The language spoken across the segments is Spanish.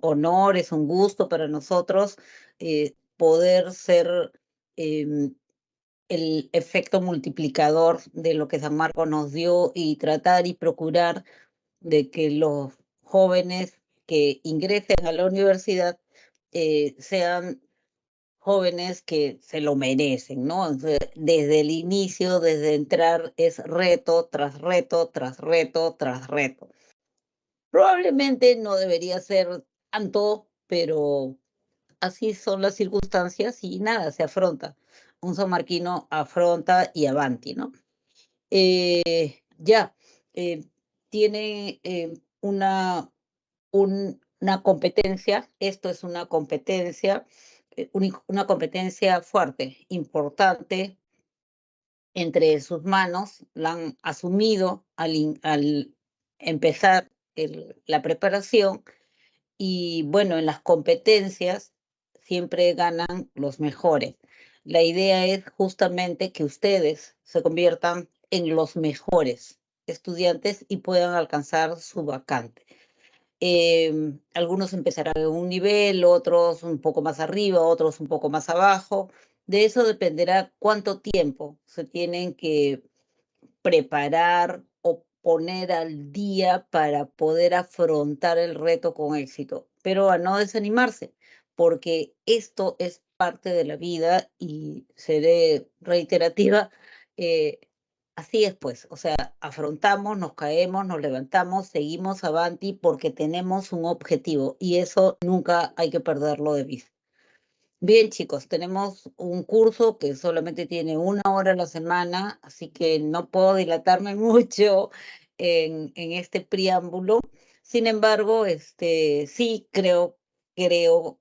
honor, es un gusto para nosotros poder ser el efecto multiplicador de lo que San Marcos nos dio y tratar y procurar de que los jóvenes que ingresen a la universidad sean jóvenes que se lo merecen, ¿no? Desde el inicio, desde entrar, es reto tras reto, tras reto, tras reto. Probablemente no debería ser tanto, pero así son las circunstancias y nada, se afronta. Un sanmarquino afronta y avanti, ¿no? Ya, eh, tiene una competencia, esto es una competencia, una competencia fuerte, importante entre sus manos, la han asumido al empezar la preparación y bueno, en las competencias siempre ganan los mejores. La idea es justamente que ustedes se conviertan en los mejores estudiantes y puedan alcanzar su vacante. Algunos empezarán en un nivel, otros un poco más arriba, otros un poco más abajo. De eso dependerá cuánto tiempo se tienen que preparar o poner al día para poder afrontar el reto con éxito, pero a no desanimarse, porque esto es parte de la vida y seré reiterativa. eh, Así es, pues, o sea, afrontamos, nos caemos, nos levantamos, seguimos avanti porque tenemos un objetivo y eso nunca hay que perderlo de vista. Bien, chicos, tenemos un curso que solamente tiene 1 hora a la semana, así que no puedo dilatarme mucho en este preámbulo. Sin embargo, sí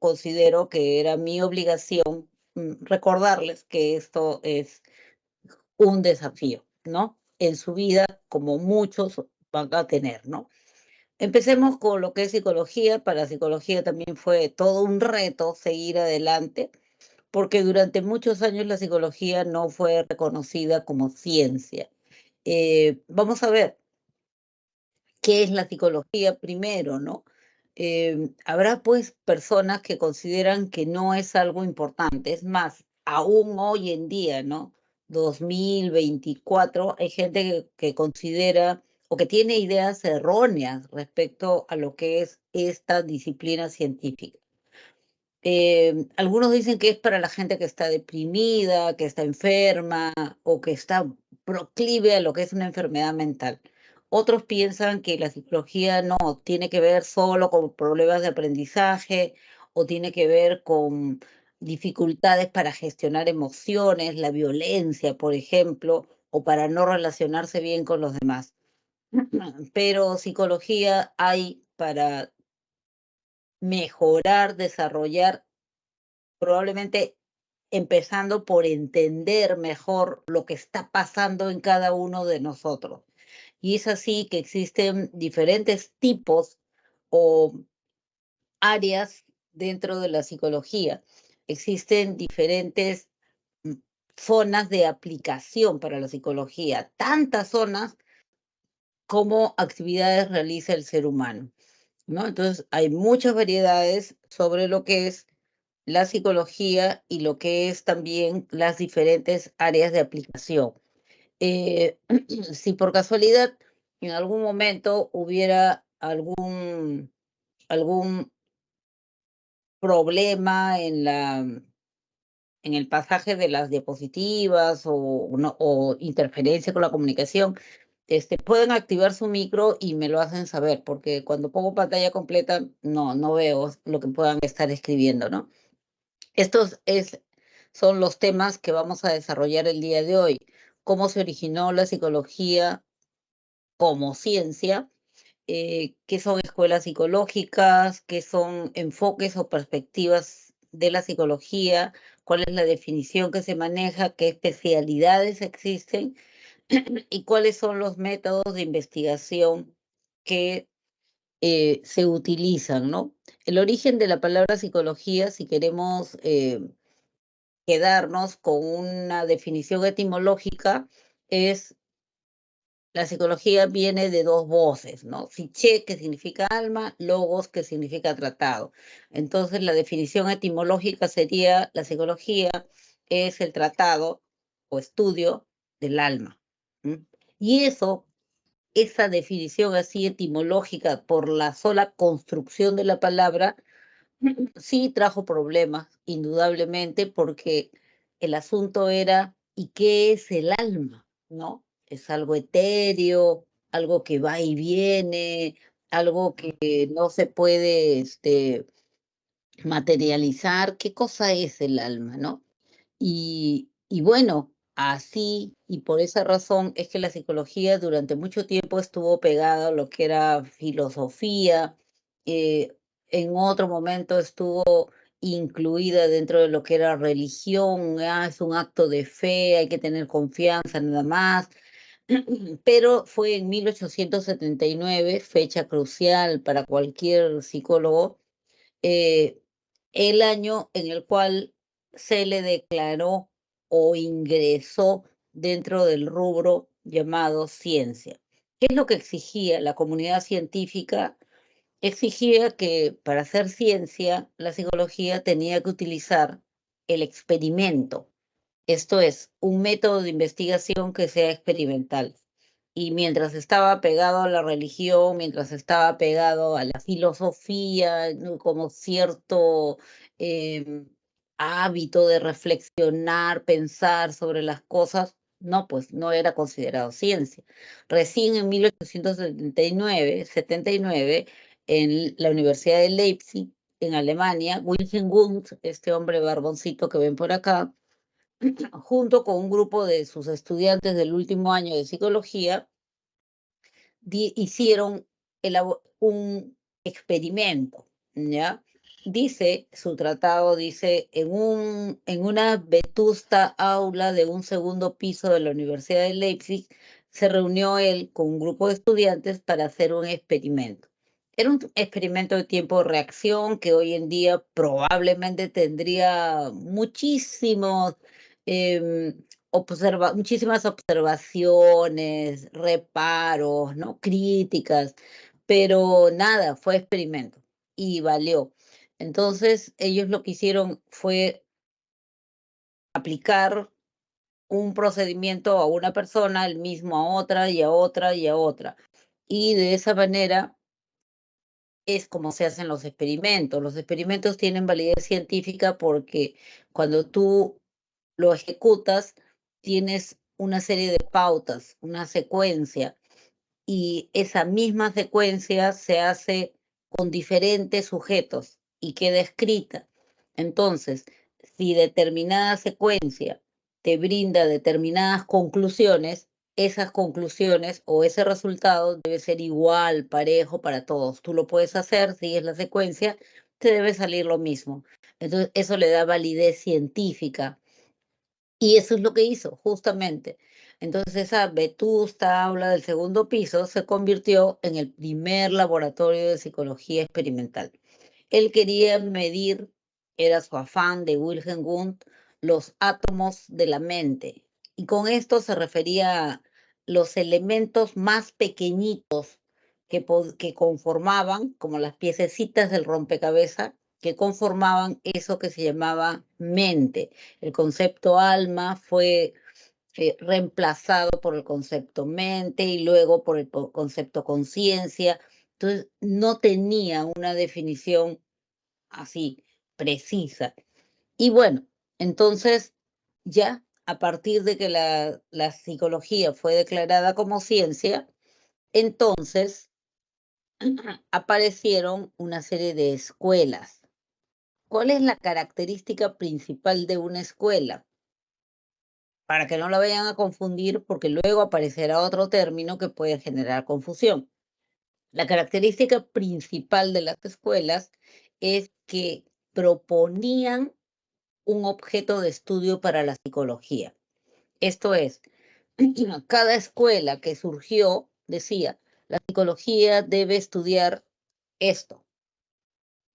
considero que era mi obligación recordarles que esto es un desafío, ¿no? En su vida, como muchos van a tener, ¿no? Empecemos con lo que es psicología. Para psicología también fue todo un reto seguir adelante porque durante muchos años la psicología no fue reconocida como ciencia. Vamos a ver qué es la psicología primero, ¿no? Habrá pues personas que consideran que no es algo importante. Es más, aún hoy en día, ¿no? 2024, hay gente que considera o que tiene ideas erróneas respecto a lo que es esta disciplina científica. Algunos dicen que es para la gente que está deprimida, que está enferma o que está proclive a lo que es una enfermedad mental. Otros piensan que la psicología no tiene que ver solo con problemas de aprendizaje o tiene que ver con dificultades para gestionar emociones, la violencia, por ejemplo, o para no relacionarse bien con los demás. Pero psicología hay para mejorar, desarrollar. Probablemente empezando por entender mejor lo que está pasando en cada uno de nosotros. Y es así que existen diferentes tipos o áreas dentro de la psicología. Existen diferentes mm, zonas de aplicación para la psicología, tantas zonas como actividades realiza el ser humano, ¿no? Entonces, hay muchas variedades sobre lo que es la psicología y lo que es también las diferentes áreas de aplicación. Eh, si por casualidad en algún momento hubiera algún problema en el pasaje de las diapositivas o interferencia con la comunicación, pueden activar su micro y me lo hacen saber, porque cuando pongo pantalla completa no veo lo que puedan estar escribiendo, ¿no? Estos son los temas que vamos a desarrollar el día de hoy. Cómo se originó la psicología como ciencia, qué son escuelas psicológicas, qué son enfoques o perspectivas de la psicología, cuál es la definición que se maneja, qué especialidades existen y cuáles son los métodos de investigación que se utilizan, ¿no? El origen de la palabra psicología, si queremos quedarnos con una definición etimológica, es la psicología viene de dos voces, ¿no? Psiché, que significa alma, logos, que significa tratado. Entonces, la definición etimológica sería, la psicología es el tratado o estudio del alma. ¿M? Y eso, esa definición así etimológica por la sola construcción de la palabra, sí trajo problemas, indudablemente, porque el asunto era, ¿y qué es el alma? ¿No? Es algo etéreo, algo que va y viene, algo que no se puede materializar. ¿Qué cosa es el alma? ¿No? Y bueno, así y por esa razón es que la psicología durante mucho tiempo estuvo pegada a lo que era filosofía, eh, en otro momento estuvo incluida dentro de lo que era religión, es un acto de fe, hay que tener confianza nada más, pero fue en 1879, fecha crucial para cualquier psicólogo, eh, el año en el cual se le declaró o ingresó dentro del rubro llamado ciencia. ¿Qué es lo que exigía la comunidad científica? Exigía que para hacer ciencia, la psicología tenía que utilizar el experimento, esto es, un método de investigación que sea experimental. Y mientras estaba pegado a la religión, mientras estaba pegado a la filosofía, ¿no? Como cierto em, hábito de reflexionar, pensar sobre las cosas, no, pues no era considerado ciencia. Recién en 1879, en la Universidad de Leipzig, en Alemania, Wilhelm Wundt, este hombre barboncito que ven por acá, junto con un grupo de sus estudiantes del último año de psicología, hicieron un experimento, ¿ya? Dice, su tratado dice, en una vetusta aula de un segundo piso de la Universidad de Leipzig, se reunió él con un grupo de estudiantes para hacer un experimento. Era un experimento de tiempo-reacción que hoy en día probablemente tendría muchísimos muchísimas observaciones, reparos, ¿no? Críticas, pero nada, fue experimento y valió. Entonces, ellos lo que hicieron fue aplicar un procedimiento a una persona, el mismo a otra y a otra y a otra. Y de esa manera es como se hacen los experimentos. Los experimentos tienen validez científica porque cuando tú lo ejecutas, tienes una serie de pautas, una secuencia, y esa misma secuencia se hace con diferentes sujetos y queda escrita. Entonces, si determinada secuencia te brinda determinadas conclusiones, esas conclusiones o ese resultado debe ser igual, parejo para todos. Tú lo puedes hacer, sigues la secuencia, te debe salir lo mismo. Entonces, eso le da validez científica y eso es lo que hizo, justamente. Entonces, esa vetusta aula del segundo piso se convirtió en el primer laboratorio de psicología experimental. Él quería medir, era su afán de Wilhelm Wundt, los átomos de la mente. Y con esto se refería a los elementos más pequeñitos que conformaban, como las piececitas del rompecabezas, que conformaban eso que se llamaba mente. El concepto alma fue reemplazado por el concepto mente y luego por el concepto conciencia. Entonces, no tenía una definición así precisa. Y bueno, entonces ya a partir de que la psicología fue declarada como ciencia, entonces aparecieron una serie de escuelas. ¿Cuál es la característica principal de una escuela? Para que no la vayan a confundir, porque luego aparecerá otro término que puede generar confusión. La característica principal de las escuelas es que proponían un objeto de estudio para la psicología. Esto es, cada escuela que surgió decía, la psicología debe estudiar esto,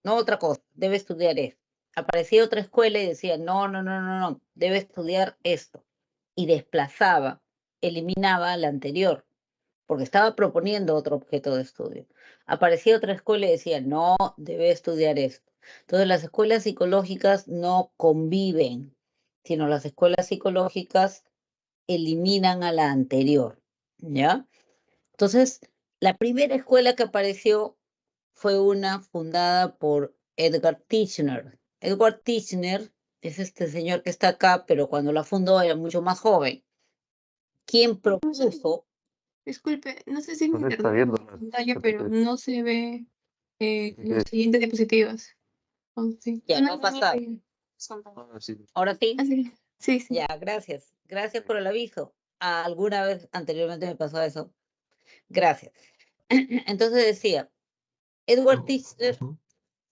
no otra cosa, debe estudiar esto. Aparecía otra escuela y decía, no, no, no, no, no, debe estudiar esto. Y desplazaba, eliminaba la anterior. porque estaba proponiendo otro objeto de estudio. Aparecía otra escuela y decía, no, debe estudiar esto. Entonces las escuelas psicológicas no conviven, sino las escuelas psicológicas eliminan a la anterior, ¿ya? Entonces, la primera escuela que apareció fue una fundada por Edgar Titchener. Edward Titchener es este señor que está acá, pero cuando la fundó era mucho más joven. Quien propuso, Disculpe, no sé si No mi se está internet viendo en las pantalla, pero PPT. no se ve ¿Qué? las siguientes diapositivas. Oh, sí. ya no ha pasado. Ah, sí. Ahora sí, Ah, sí, sí, sí. ya, gracias. Gracias por el aviso. Alguna vez anteriormente me pasó eso. Gracias. Entonces decía, Edward Titchener Ujú.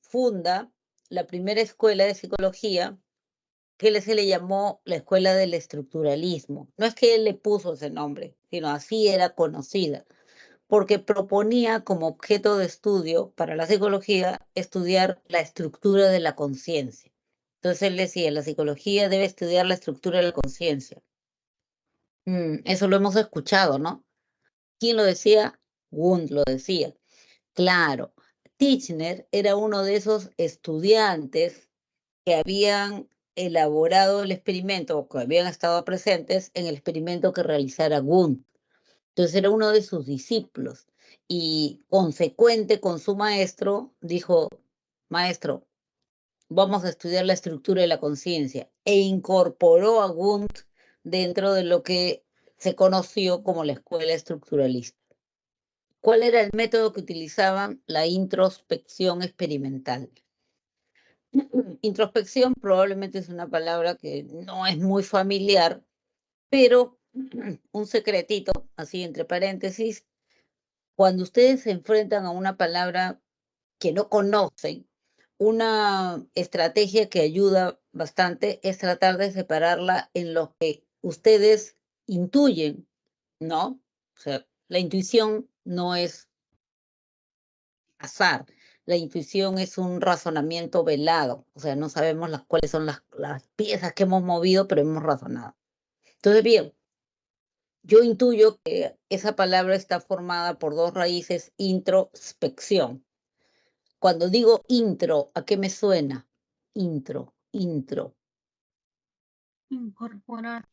funda la primera escuela de psicología que se le llamó la escuela del estructuralismo. No es que él le puso ese nombre, sino así era conocida, porque proponía como objeto de estudio para la psicología estudiar la estructura de la conciencia. Entonces él decía, la psicología debe estudiar la estructura de la conciencia. Eso lo hemos escuchado, ¿no? ¿Quién lo decía? Wundt lo decía. Claro, Titchener era uno de esos estudiantes que habían elaborado el experimento o que habían estado presentes en el experimento que realizara Wundt. Entonces era uno de sus discípulos y consecuente con su maestro, dijo, maestro, vamos a estudiar la estructura de la conciencia e incorporó a Wundt dentro de lo que se conoció como la escuela estructuralista. ¿Cuál era el método que utilizaban? La introspección experimental. Introspección probablemente es una palabra que no es muy familiar, pero un secretito, así entre paréntesis, cuando ustedes se enfrentan a una palabra que no conocen, una estrategia que ayuda bastante es tratar de separarla en lo que ustedes intuyen, ¿no? O sea, la intuición no es azar. La intuición es un razonamiento velado, o sea, no sabemos cuáles son las piezas que hemos movido, pero hemos razonado. Entonces, bien, yo intuyo que esa palabra está formada por dos raíces, introspección. Cuando digo intro, ¿a qué me suena? Intro, Incorporar.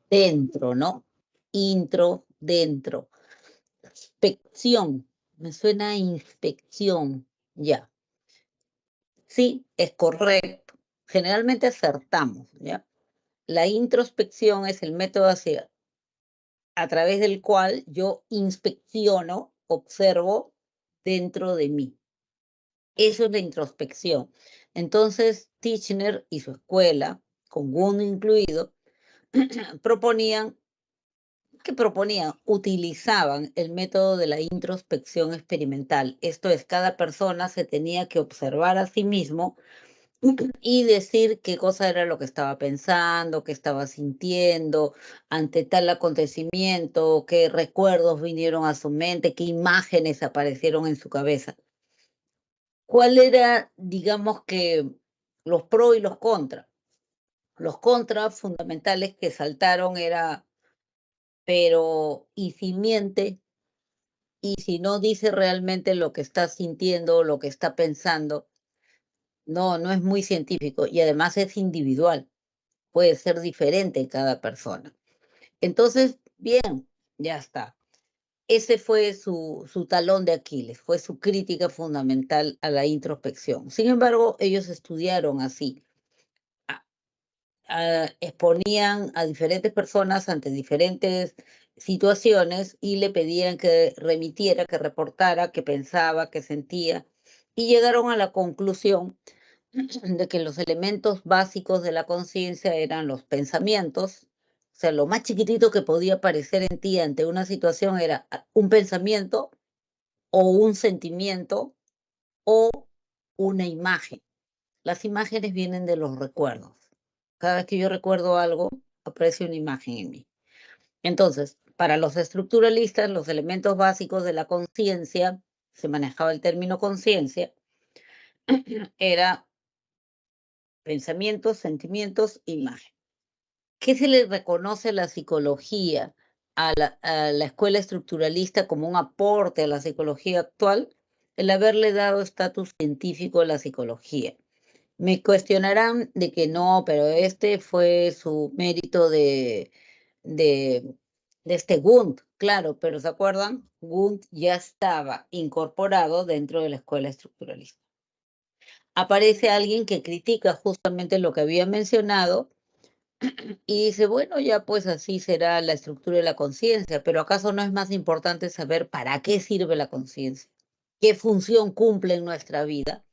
dentro, ¿no? Intro, dentro. Inspección, me suena a inspección, ya. Sí, es correcto. Generalmente acertamos, ¿ya? La introspección es el método a través del cual yo inspecciono, observo dentro de mí. Eso es la introspección. Entonces, Titchener y su escuela, con Wundt incluido, proponían, ¿qué proponían? Utilizaban el método de la introspección experimental. Esto es, cada persona se tenía que observar a sí mismo y decir qué cosa era lo que estaba pensando, qué estaba sintiendo ante tal acontecimiento, qué recuerdos vinieron a su mente, qué imágenes aparecieron en su cabeza. ¿Cuál era, digamos que, los pros y los contras? Los contras fundamentales que saltaron era, pero ¿y si miente? ¿Y si no dice realmente lo que está sintiendo, lo que está pensando? No, no es muy científico y además es individual. Puede ser diferente en cada persona. Entonces, bien, ya está. Ese fue su talón de Aquiles, fue su crítica fundamental a la introspección. Sin embargo, ellos estudiaron así, exponían a diferentes personas ante diferentes situaciones y le pedían que remitiera, que reportara, que pensaba, que sentía, y llegaron a la conclusión de que los elementos básicos de la conciencia eran los pensamientos, o sea, lo más chiquitito que podía aparecer en ti ante una situación era un pensamiento o un sentimiento o una imagen. Las imágenes vienen de los recuerdos. Cada vez que yo recuerdo algo, aparece una imagen en mí. Entonces, para los estructuralistas, los elementos básicos de la conciencia, se manejaba el término conciencia, era pensamientos, sentimientos, imagen. ¿Qué se le reconoce a la psicología a la escuela estructuralista como un aporte a la psicología actual el haberle dado estatus científico a la psicología. Me cuestionarán de que no, pero este fue su mérito de este Wundt, claro, pero ¿se acuerdan? Wundt ya estaba incorporado dentro de la escuela estructuralista. Aparece alguien que critica justamente lo que había mencionado y dice, bueno, ya pues así será la estructura de la conciencia, pero ¿acaso no es más importante saber para qué sirve la conciencia? ¿Qué función cumple en nuestra vida?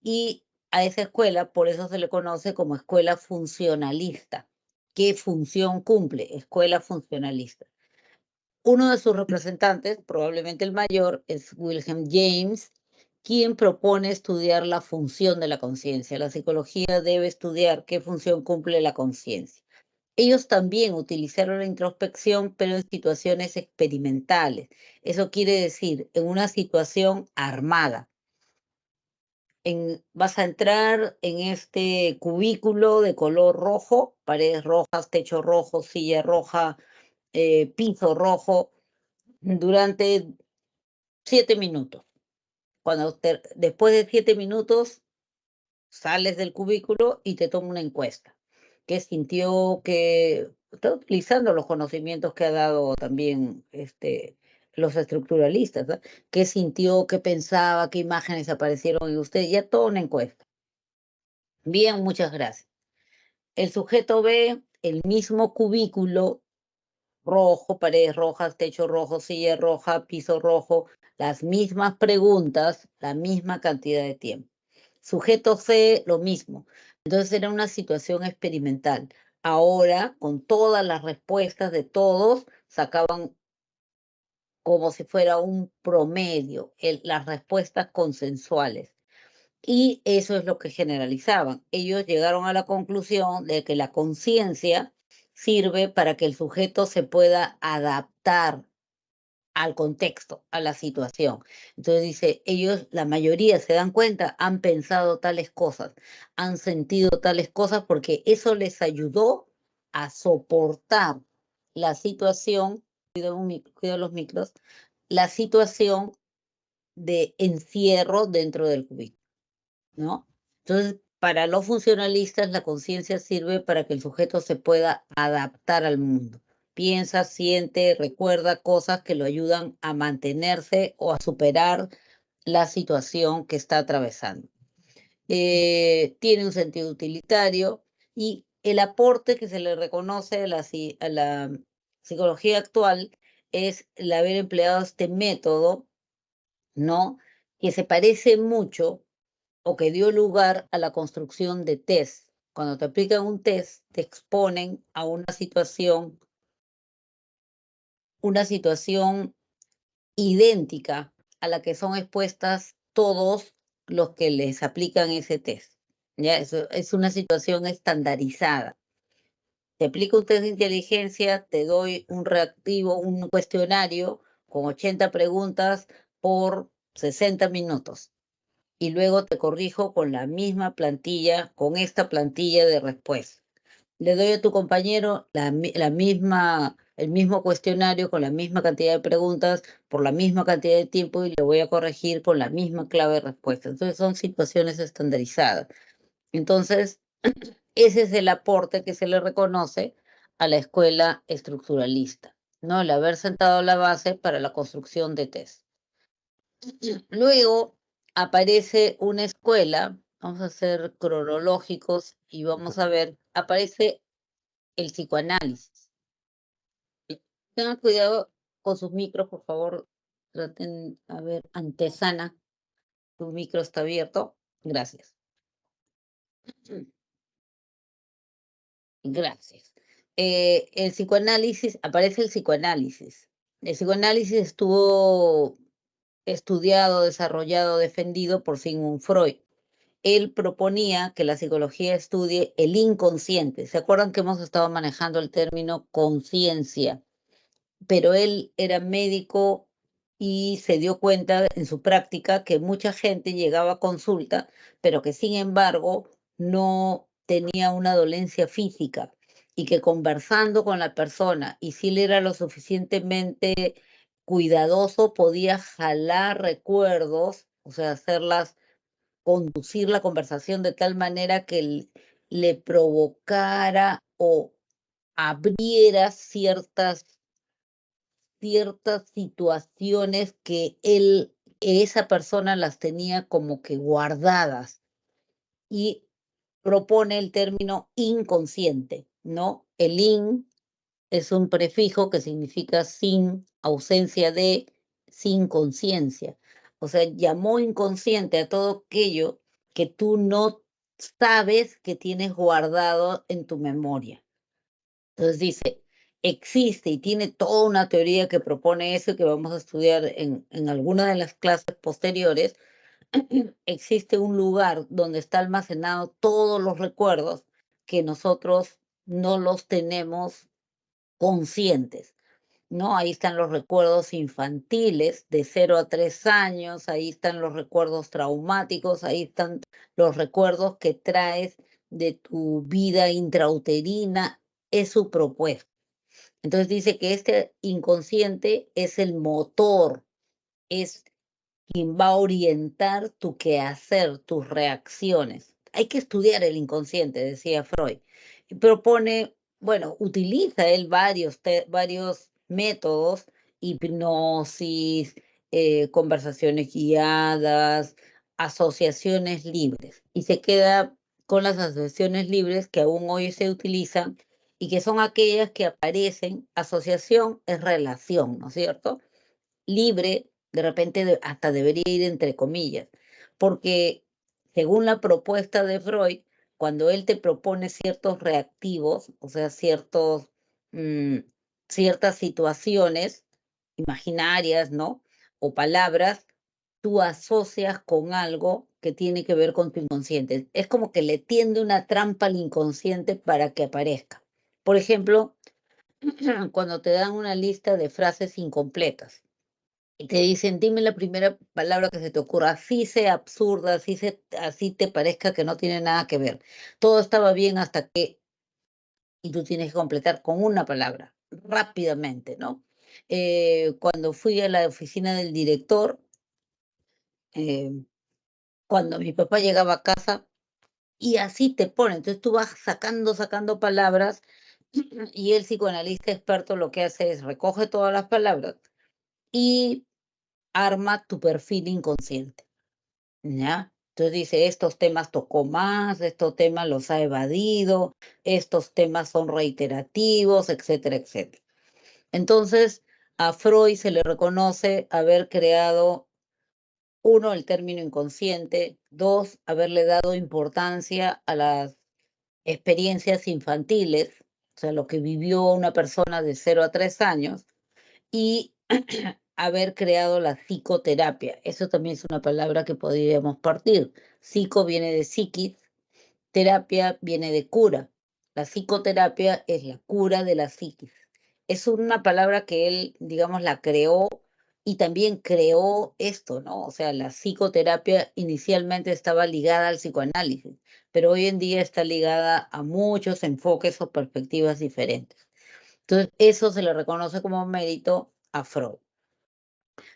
Y a esa escuela, por eso se le conoce como escuela funcionalista. ¿Qué función cumple? Escuela funcionalista. Uno de sus representantes, probablemente el mayor, es Wilhelm James, quien propone estudiar la función de la conciencia. La psicología debe estudiar qué función cumple la conciencia. Ellos también utilizaron la introspección, pero en situaciones experimentales. Eso quiere decir, en una situación armada. Vas a entrar en este cubículo de color rojo, paredes rojas, techo rojo, silla roja, piso rojo, durante 7 minutos. Después de 7 minutos sales del cubículo y te toma una encuesta. ¿Qué sintió? Que está utilizando los conocimientos que ha dado también los estructuralistas, ¿no? ¿Qué sintió? ¿Qué pensaba? ¿Qué imágenes aparecieron en usted? Ya toda una encuesta. Bien, muchas gracias. El sujeto ve el mismo cubículo rojo, paredes rojas, techo rojo, silla roja, piso rojo, las mismas preguntas, la misma cantidad de tiempo. Sujeto C, lo mismo. Entonces era una situación experimental. Ahora, con todas las respuestas de todos, sacaban como si fuera un promedio, las respuestas consensuales. Y eso es lo que generalizaban. Ellos llegaron a la conclusión de que la conciencia sirve para que el sujeto se pueda adaptar al contexto, a la situación. Entonces dice, ellos, la mayoría se dan cuenta, han pensado tales cosas, han sentido tales cosas porque eso les ayudó a soportar la situación, cuidado los micros, la situación de encierro dentro del cubículo, ¿no? Entonces, para los funcionalistas, la conciencia sirve para que el sujeto se pueda adaptar al mundo. Piensa, siente, recuerda cosas que lo ayudan a mantenerse o a superar la situación que está atravesando. Tiene un sentido utilitario y el aporte que se le reconoce a la psicología actual es el haber empleado este método, ¿no? Que se parece mucho o que dio lugar a la construcción de test. Cuando te aplican un test, te exponen a una situación idéntica a la que son expuestas todos los que les aplican ese test. Ya, eso es una situación estandarizada. Te aplico un test de inteligencia, te doy un reactivo, un cuestionario con 80 preguntas por 60 minutos. Y luego te corrijo con la misma plantilla, con esta plantilla de respuesta. Le doy a tu compañero el mismo cuestionario con la misma cantidad de preguntas por la misma cantidad de tiempo y le voy a corregir con la misma clave de respuesta. Entonces son situaciones estandarizadas. Entonces, ese es el aporte que se le reconoce a la escuela estructuralista, ¿no? El haber sentado la base para la construcción de test. Luego aparece una escuela, vamos a ser cronológicos y vamos a ver, aparece el psicoanálisis. Tengan cuidado con sus micros, por favor. Traten, a ver, Antesana, tu micro está abierto. Gracias. Gracias. El psicoanálisis, aparece el psicoanálisis. El psicoanálisis estuvo estudiado, desarrollado, defendido por Sigmund Freud. Él proponía que la psicología estudie el inconsciente. ¿Se acuerdan que hemos estado manejando el término conciencia? Pero él era médico y se dio cuenta en su práctica que mucha gente llegaba a consulta, pero que sin embargo no tenía una dolencia física. y que conversando con la persona, y si él era lo suficientemente cuidadoso, podía jalar recuerdos, o sea, conducir la conversación de tal manera que le provocara o abriera ciertas situaciones que esa persona las tenía como que guardadas, y propone el término inconsciente, ¿no? El in es un prefijo que significa sin, ausencia de, sin conciencia. O sea, llamó inconsciente a todo aquello que tú no sabes que tienes guardado en tu memoria. Entonces dice, existe y tiene toda una teoría que propone eso, que vamos a estudiar en alguna de las clases posteriores. Existe un lugar donde está almacenado todos los recuerdos que nosotros no los tenemos conscientes, ¿no? Ahí están los recuerdos infantiles de 0 a 3 años, ahí están los recuerdos traumáticos, ahí están los recuerdos que traes de tu vida intrauterina, es su propuesta. Entonces dice que este inconsciente es el motor, es quien va a orientar tu quehacer, tus reacciones. Hay que estudiar el inconsciente, decía Freud. Y propone, bueno, utiliza él varios métodos: hipnosis, conversaciones guiadas, asociaciones libres. Y se queda con las asociaciones libres que aún hoy se utilizan y que son aquellas que aparecen. Asociación es relación, ¿no es cierto? Libre, de repente hasta debería ir entre comillas, porque según la propuesta de Freud, cuando él te propone ciertos reactivos, o sea, mm, ciertas situaciones imaginarias, ¿no? O palabras, tú asocias con algo que tiene que ver con tu inconsciente. Es como que le tiende una trampa al inconsciente para que aparezca. Por ejemplo, cuando te dan una lista de frases incompletas y te dicen, dime la primera palabra que se te ocurra, así sea absurda, así te parezca que no tiene nada que ver. Todo estaba bien hasta que, y tú tienes que completar con una palabra, rápidamente, ¿no? Cuando fui a la oficina del director, eh, cuando mi papá llegaba a casa, y así te pone, entonces tú vas sacando palabras, y el psicoanalista experto lo que hace es recoge todas las palabras y arma tu perfil inconsciente. ¿Ya? Entonces dice, estos temas tocó más, estos temas los ha evadido, estos temas son reiterativos, etcétera, etcétera. Entonces, a Freud se le reconoce haber creado, uno, el término inconsciente; dos, haberle dado importancia a las experiencias infantiles, o sea, lo que vivió una persona de 0 a 3 años, y haber creado la psicoterapia. Eso también es una palabra que podríamos partir. Psico viene de psiquis, terapia viene de cura. La psicoterapia es la cura de la psiquis. Es una palabra que él, digamos, la creó, y también creó esto, ¿no? O sea, la psicoterapia inicialmente estaba ligada al psicoanálisis, pero hoy en día está ligada a muchos enfoques o perspectivas diferentes. Entonces, eso se le reconoce como mérito a Freud.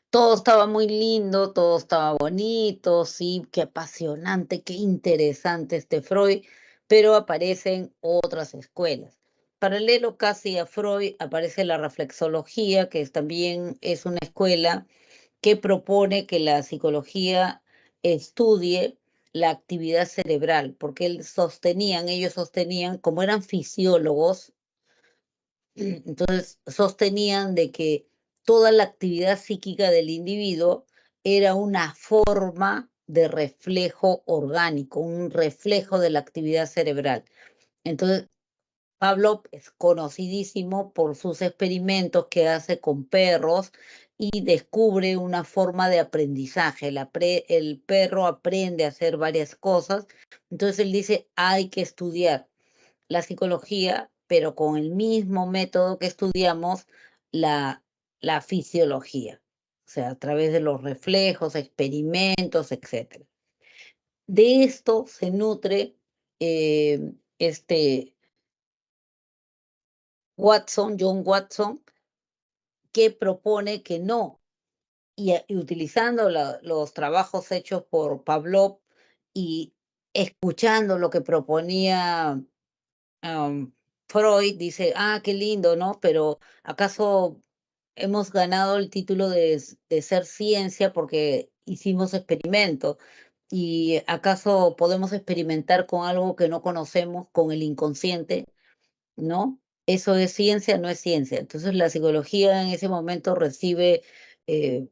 Todo estaba muy lindo, todo estaba bonito, sí, qué apasionante, qué interesante este Freud, pero aparecen otras escuelas. Paralelo casi a Freud aparece la reflexología, que también es una escuela que propone que la psicología estudie la actividad cerebral, porque ellos sostenían, como eran fisiólogos, entonces sostenían de que toda la actividad psíquica del individuo era una forma de reflejo orgánico, un reflejo de la actividad cerebral. Entonces, Pavlov es conocidísimo por sus experimentos que hace con perros y descubre una forma de aprendizaje. El perro aprende a hacer varias cosas. Entonces él dice, hay que estudiar la psicología, pero con el mismo método que estudiamos la, la fisiología, o sea, a través de los reflejos, experimentos, etc. De esto se nutre este John Watson, que propone que no, y utilizando los trabajos hechos por Pavlov y escuchando lo que proponía Freud, dice, qué lindo, ¿no? Pero ¿acaso hemos ganado el título de ser ciencia porque hicimos experimentos? ¿Y acaso podemos experimentar con algo que no conocemos, con el inconsciente? ¿No? Eso es ciencia, no es ciencia. Entonces la psicología en ese momento recibe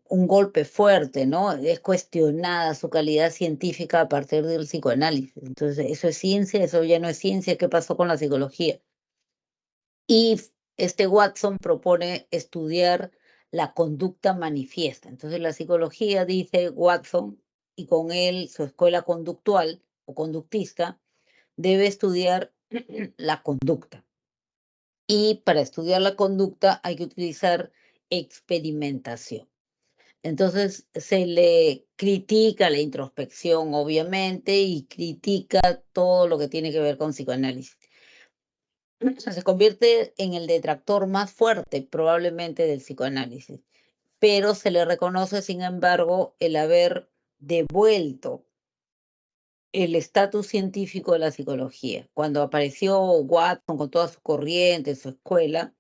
un golpe fuerte, ¿no? Es cuestionada su calidad científica a partir del psicoanálisis. Entonces, ¿eso es ciencia? ¿Eso ya no es ciencia? ¿Qué pasó con la psicología? Y este Watson propone estudiar la conducta manifiesta. Entonces la psicología, dice Watson, y con él su escuela conductual o conductista, debe estudiar la conducta. Y para estudiar la conducta hay que utilizar experimentación. Entonces se le critica la introspección, obviamente, y critica todo lo que tiene que ver con psicoanálisis. Se convierte en el detractor más fuerte, probablemente, del psicoanálisis, pero se le reconoce, sin embargo, el haber devuelto el estatus científico de la psicología. Cuando apareció Watson con toda su corriente, su escuela,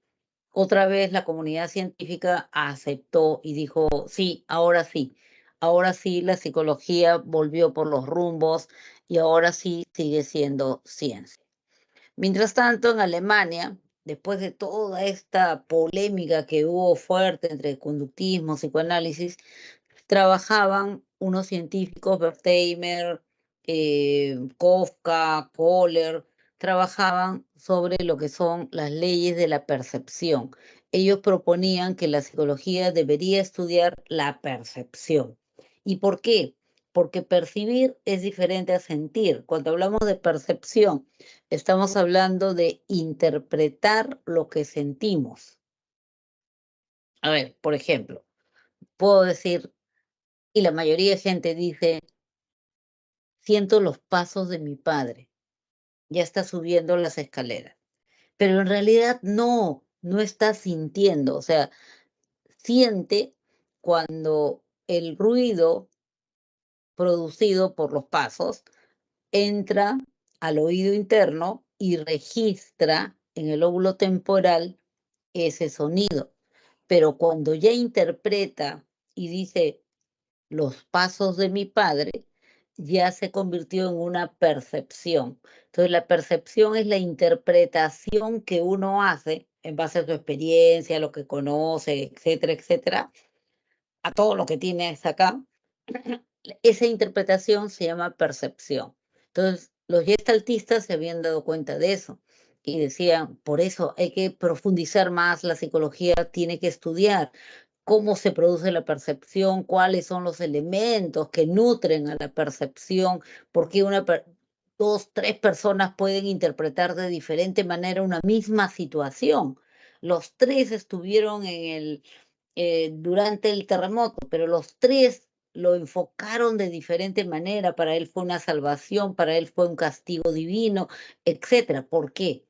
otra vez la comunidad científica aceptó y dijo, sí, ahora sí la psicología volvió por los rumbos y ahora sí sigue siendo ciencia. Mientras tanto, en Alemania, después de toda esta polémica que hubo fuerte entre conductismo y psicoanálisis, trabajaban unos científicos, Wertheimer, Kafka, Kohler, trabajaban sobre lo que son las leyes de la percepción. Ellos proponían que la psicología debería estudiar la percepción. ¿Y por qué? Porque percibir es diferente a sentir. Cuando hablamos de percepción, estamos hablando de interpretar lo que sentimos. A ver, por ejemplo, puedo decir, y la mayoría de gente dice, siento los pasos de mi padre, ya está subiendo las escaleras. Pero en realidad no está sintiendo, o sea, siente cuando el ruido producido por los pasos entra al oído interno y registra en el lóbulo temporal ese sonido. Pero cuando ya interpreta y dice los pasos de mi padre, ya se convirtió en una percepción. Entonces, la percepción es la interpretación que uno hace en base a su experiencia, a lo que conoce, etcétera, etcétera, a todo lo que tiene hasta acá. Esa interpretación se llama percepción. Entonces, los gestaltistas se habían dado cuenta de eso y decían, por eso hay que profundizar más, la psicología tiene que estudiar cómo se produce la percepción, cuáles son los elementos que nutren a la percepción, porque dos, tres personas pueden interpretar de diferente manera una misma situación. Los tres estuvieron durante el terremoto, pero los tres lo enfocaron de diferente manera. Para él fue una salvación, para él fue un castigo divino, etcétera. ¿Por qué?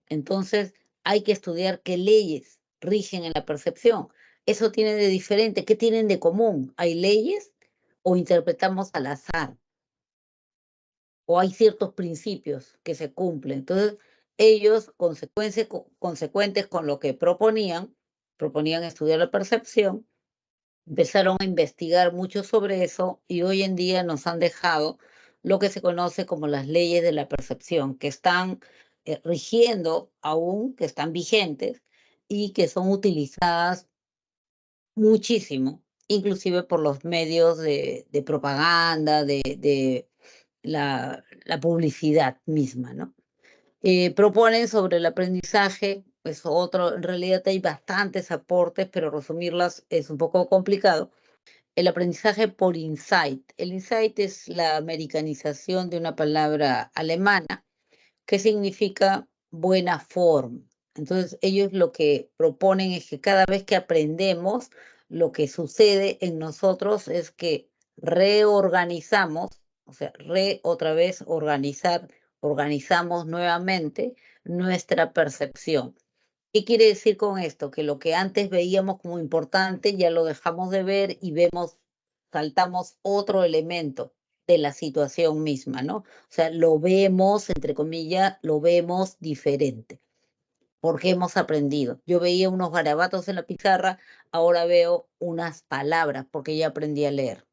Entonces, hay que estudiar qué leyes rigen en la percepción. Eso tiene de diferente. ¿Qué tienen de común? ¿Hay leyes o interpretamos al azar? ¿O hay ciertos principios que se cumplen? Entonces, ellos, consecuentes con lo que proponían estudiar la percepción, empezaron a investigar mucho sobre eso y hoy en día nos han dejado lo que se conoce como las leyes de la percepción, que están rigiendo aún, que están vigentes y que son utilizadas muchísimo, inclusive por los medios de propaganda, de la publicidad misma, ¿no? Proponen sobre el aprendizaje, es otro, en realidad hay bastantes aportes, pero resumirlas es un poco complicado. El aprendizaje por insight. El insight es la americanización de una palabra alemana que significa buena forma. Entonces, ellos lo que proponen es que cada vez que aprendemos, lo que sucede en nosotros es que reorganizamos, o sea, otra vez organizamos nuevamente nuestra percepción. ¿Qué quiere decir con esto? Que lo que antes veíamos como importante ya lo dejamos de ver y saltamos otro elemento de la situación misma, ¿no? O sea, lo vemos, entre comillas, lo vemos diferente, porque hemos aprendido. Yo veía unos garabatos en la pizarra, ahora veo unas palabras, porque ya aprendí a leer.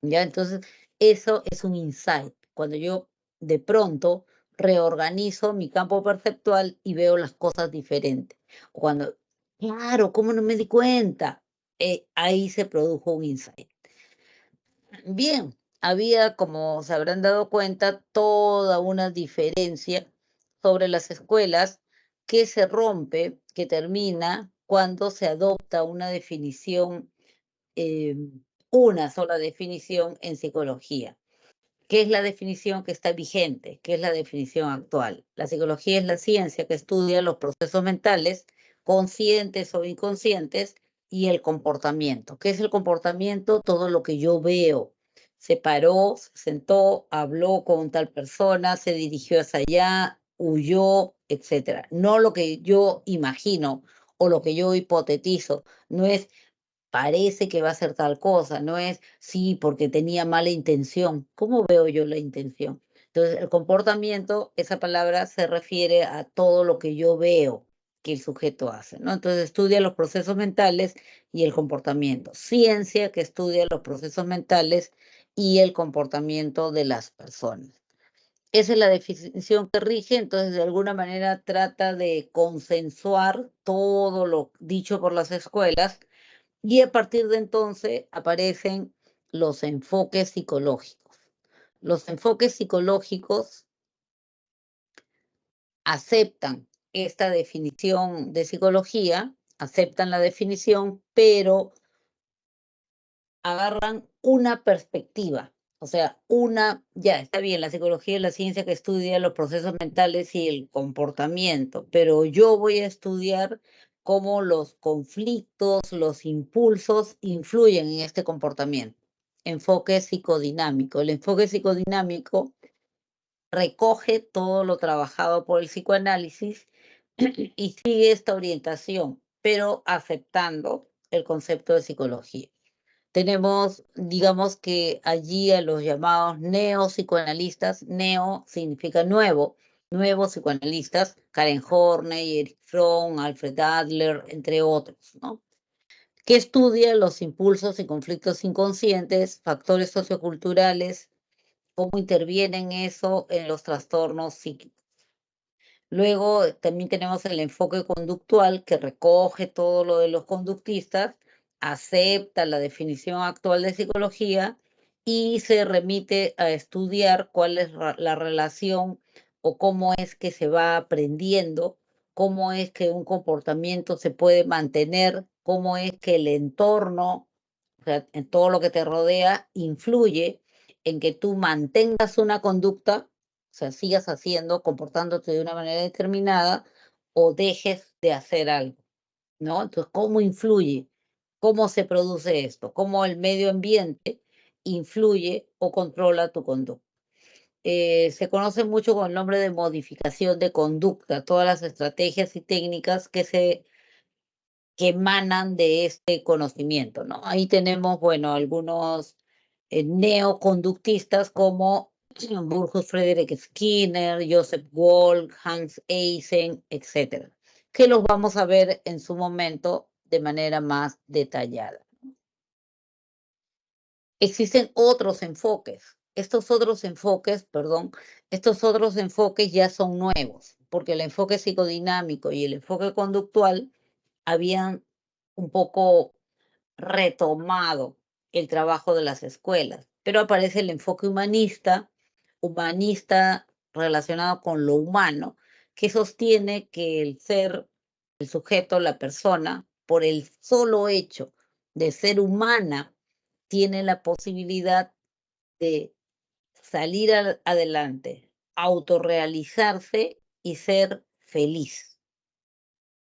¿Ya? Entonces, eso es un insight. Cuando yo de pronto reorganizo mi campo perceptual y veo las cosas diferentes. Cuando, claro, ¿cómo no me di cuenta? Ahí se produjo un insight. Bien, había, como se habrán dado cuenta, toda una diferencia sobre las escuelas que se rompe, que termina cuando se adopta una definición, una sola definición en psicología. ¿Qué es la definición que está vigente? ¿Qué es la definición actual? La psicología es la ciencia que estudia los procesos mentales, conscientes o inconscientes, y el comportamiento. ¿Qué es el comportamiento? Todo lo que yo veo. Se paró, se sentó, habló con tal persona, se dirigió hacia allá, huyó, etc. No lo que yo imagino o lo que yo hipotetizo. No es parece que va a ser tal cosa, no es sí porque tenía mala intención. ¿Cómo veo yo la intención? Entonces, el comportamiento, esa palabra se refiere a todo lo que yo veo que el sujeto hace, ¿no? Entonces, estudia los procesos mentales y el comportamiento. Ciencia que estudia los procesos mentales y el comportamiento de las personas. Esa es la definición que rige, entonces de alguna manera trata de consensuar todo lo dicho por las escuelas y a partir de entonces aparecen los enfoques psicológicos. Los enfoques psicológicos aceptan esta definición de psicología, aceptan la definición, pero agarran una perspectiva. O sea, ya está bien, la psicología es la ciencia que estudia los procesos mentales y el comportamiento, pero yo voy a estudiar cómo los conflictos, los impulsos influyen en este comportamiento. Enfoque psicodinámico. El enfoque psicodinámico recoge todo lo trabajado por el psicoanálisis y sigue esta orientación, pero aceptando el concepto de psicología. Tenemos, digamos que allí a los llamados neopsicoanalistas, neo significa nuevo, nuevos psicoanalistas, Karen Horney, Erich Fromm, Alfred Adler, entre otros, ¿no? Que estudian los impulsos y conflictos inconscientes, factores socioculturales, cómo intervienen eso en los trastornos psíquicos. Luego también tenemos el enfoque conductual que recoge todo lo de los conductistas, acepta la definición actual de psicología y se remite a estudiar cuál es la relación o cómo es que se va aprendiendo, cómo es que un comportamiento se puede mantener, cómo es que el entorno, o sea, en todo lo que te rodea, influye en que tú mantengas una conducta, o sea, sigas haciendo, comportándote de una manera determinada o dejes de hacer algo, ¿no? Entonces, ¿cómo influye? ¿Cómo se produce esto? ¿Cómo el medio ambiente influye o controla tu conducta? Se conoce mucho con el nombre de modificación de conducta, todas las estrategias y técnicas que emanan de este conocimiento, ¿no? Ahí tenemos, bueno, algunos neoconductistas como Burgos Frederick Skinner, Joseph Gold, Hans Eysen, etcétera, que los vamos a ver en su momento de manera más detallada. Existen otros enfoques. Estos otros enfoques ya son nuevos, porque el enfoque psicodinámico y el enfoque conductual habían un poco retomado el trabajo de las escuelas, pero aparece el enfoque humanista relacionado con lo humano, que sostiene que el ser, el sujeto, la persona, por el solo hecho de ser humana, tiene la posibilidad de salir adelante, autorrealizarse y ser feliz.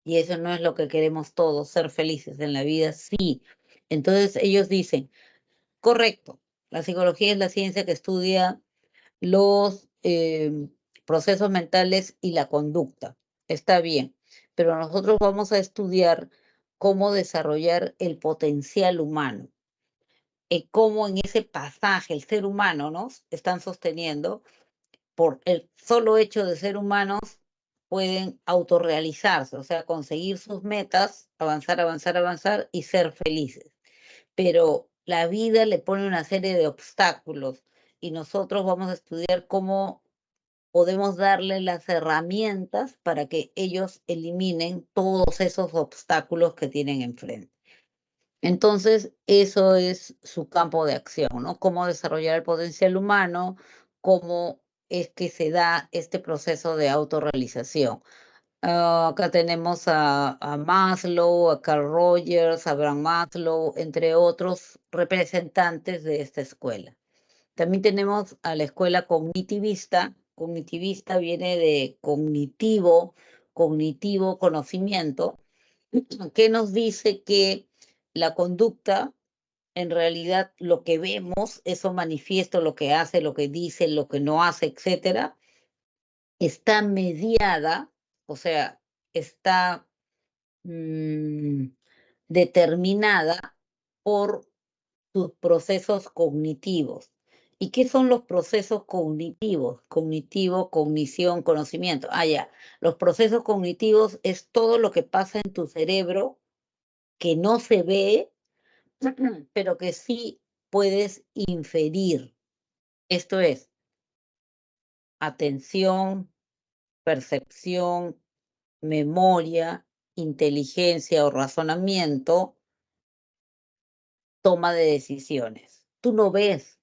Y eso no es lo que queremos todos, ser felices en la vida, sí. Entonces ellos dicen, correcto, la psicología es la ciencia que estudia los procesos mentales y la conducta. Está bien, pero nosotros vamos a estudiar cómo desarrollar el potencial humano, cómo en ese pasaje el ser humano nos están sosteniendo, por el solo hecho de ser humanos, pueden autorrealizarse, o sea, conseguir sus metas, avanzar, avanzar, avanzar y ser felices. Pero la vida le pone una serie de obstáculos y nosotros vamos a estudiar cómo podemos darle las herramientas para que ellos eliminen todos esos obstáculos que tienen enfrente. Entonces, eso es su campo de acción, ¿no? Cómo desarrollar el potencial humano, cómo es que se da este proceso de autorrealización. Acá tenemos a Maslow, a Carl Rogers, a Abraham Maslow, entre otros representantes de esta escuela. También tenemos a la escuela cognitivista. Cognitivista viene de cognitivo, cognitivo conocimiento, que nos dice que la conducta, en realidad lo que vemos, eso manifiesto, lo que hace, lo que dice, lo que no hace, etcétera, está mediada, o sea, está determinada por tus procesos cognitivos. ¿Y qué son los procesos cognitivos? Cognitivo, cognición, conocimiento. Ya. Los procesos cognitivos es todo lo que pasa en tu cerebro que no se ve, pero que sí puedes inferir. Esto es atención, percepción, memoria, inteligencia o razonamiento, toma de decisiones. Tú no ves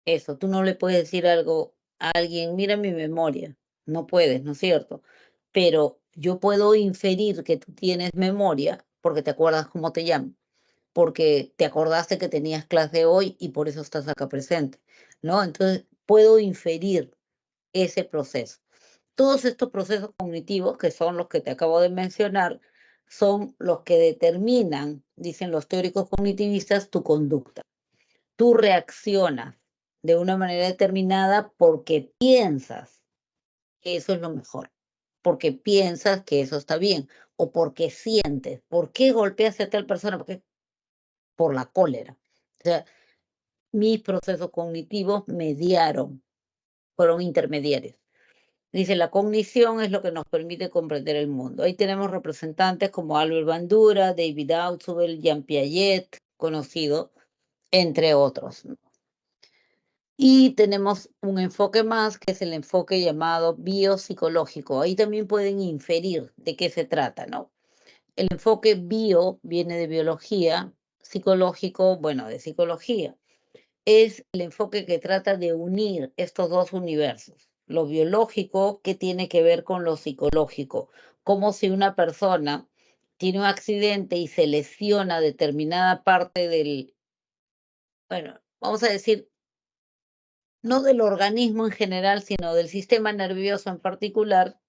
eso, tú no le puedes decir algo a alguien, mira mi memoria, no puedes, ¿no es cierto? Pero yo puedo inferir que tú tienes memoria porque te acuerdas cómo te llaman, porque te acordaste que tenías clase hoy y por eso estás acá presente, ¿no? Entonces, puedo inferir ese proceso. Todos estos procesos cognitivos, que son los que te acabo de mencionar, son los que determinan, dicen los teóricos cognitivistas, tu conducta. Tú reaccionas de una manera determinada porque piensas que eso es lo mejor, porque piensas que eso está bien, o porque sientes. ¿Por qué golpeas a tal persona? Porque por la cólera. O sea, mis procesos cognitivos mediaron, fueron intermediarios. Dice, la cognición es lo que nos permite comprender el mundo. Ahí tenemos representantes como Albert Bandura, David Ausubel, Jean Piaget, conocido, entre otros, ¿no? Y tenemos un enfoque más, que es el enfoque llamado biopsicológico. Ahí también pueden inferir de qué se trata, ¿no? El enfoque bio viene de biología, psicológico, bueno, de psicología. Es el enfoque que trata de unir estos dos universos. Lo biológico, que tiene que ver con lo psicológico. Como si una persona tiene un accidente y se lesiona determinada parte del, bueno, vamos a decir, no del organismo en general, sino del sistema nervioso en particular,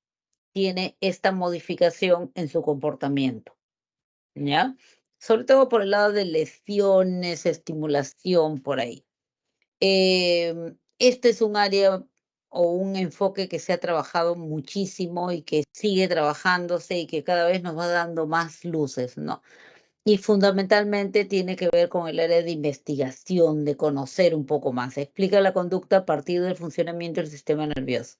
tiene esta modificación en su comportamiento, ¿ya? Sobre todo por el lado de lesiones, estimulación, por ahí. Este es un área o un enfoque que se ha trabajado muchísimo y que sigue trabajándose y que cada vez nos va dando más luces, ¿no? Y fundamentalmente tiene que ver con el área de investigación, de conocer un poco más. Explica la conducta a partir del funcionamiento del sistema nervioso.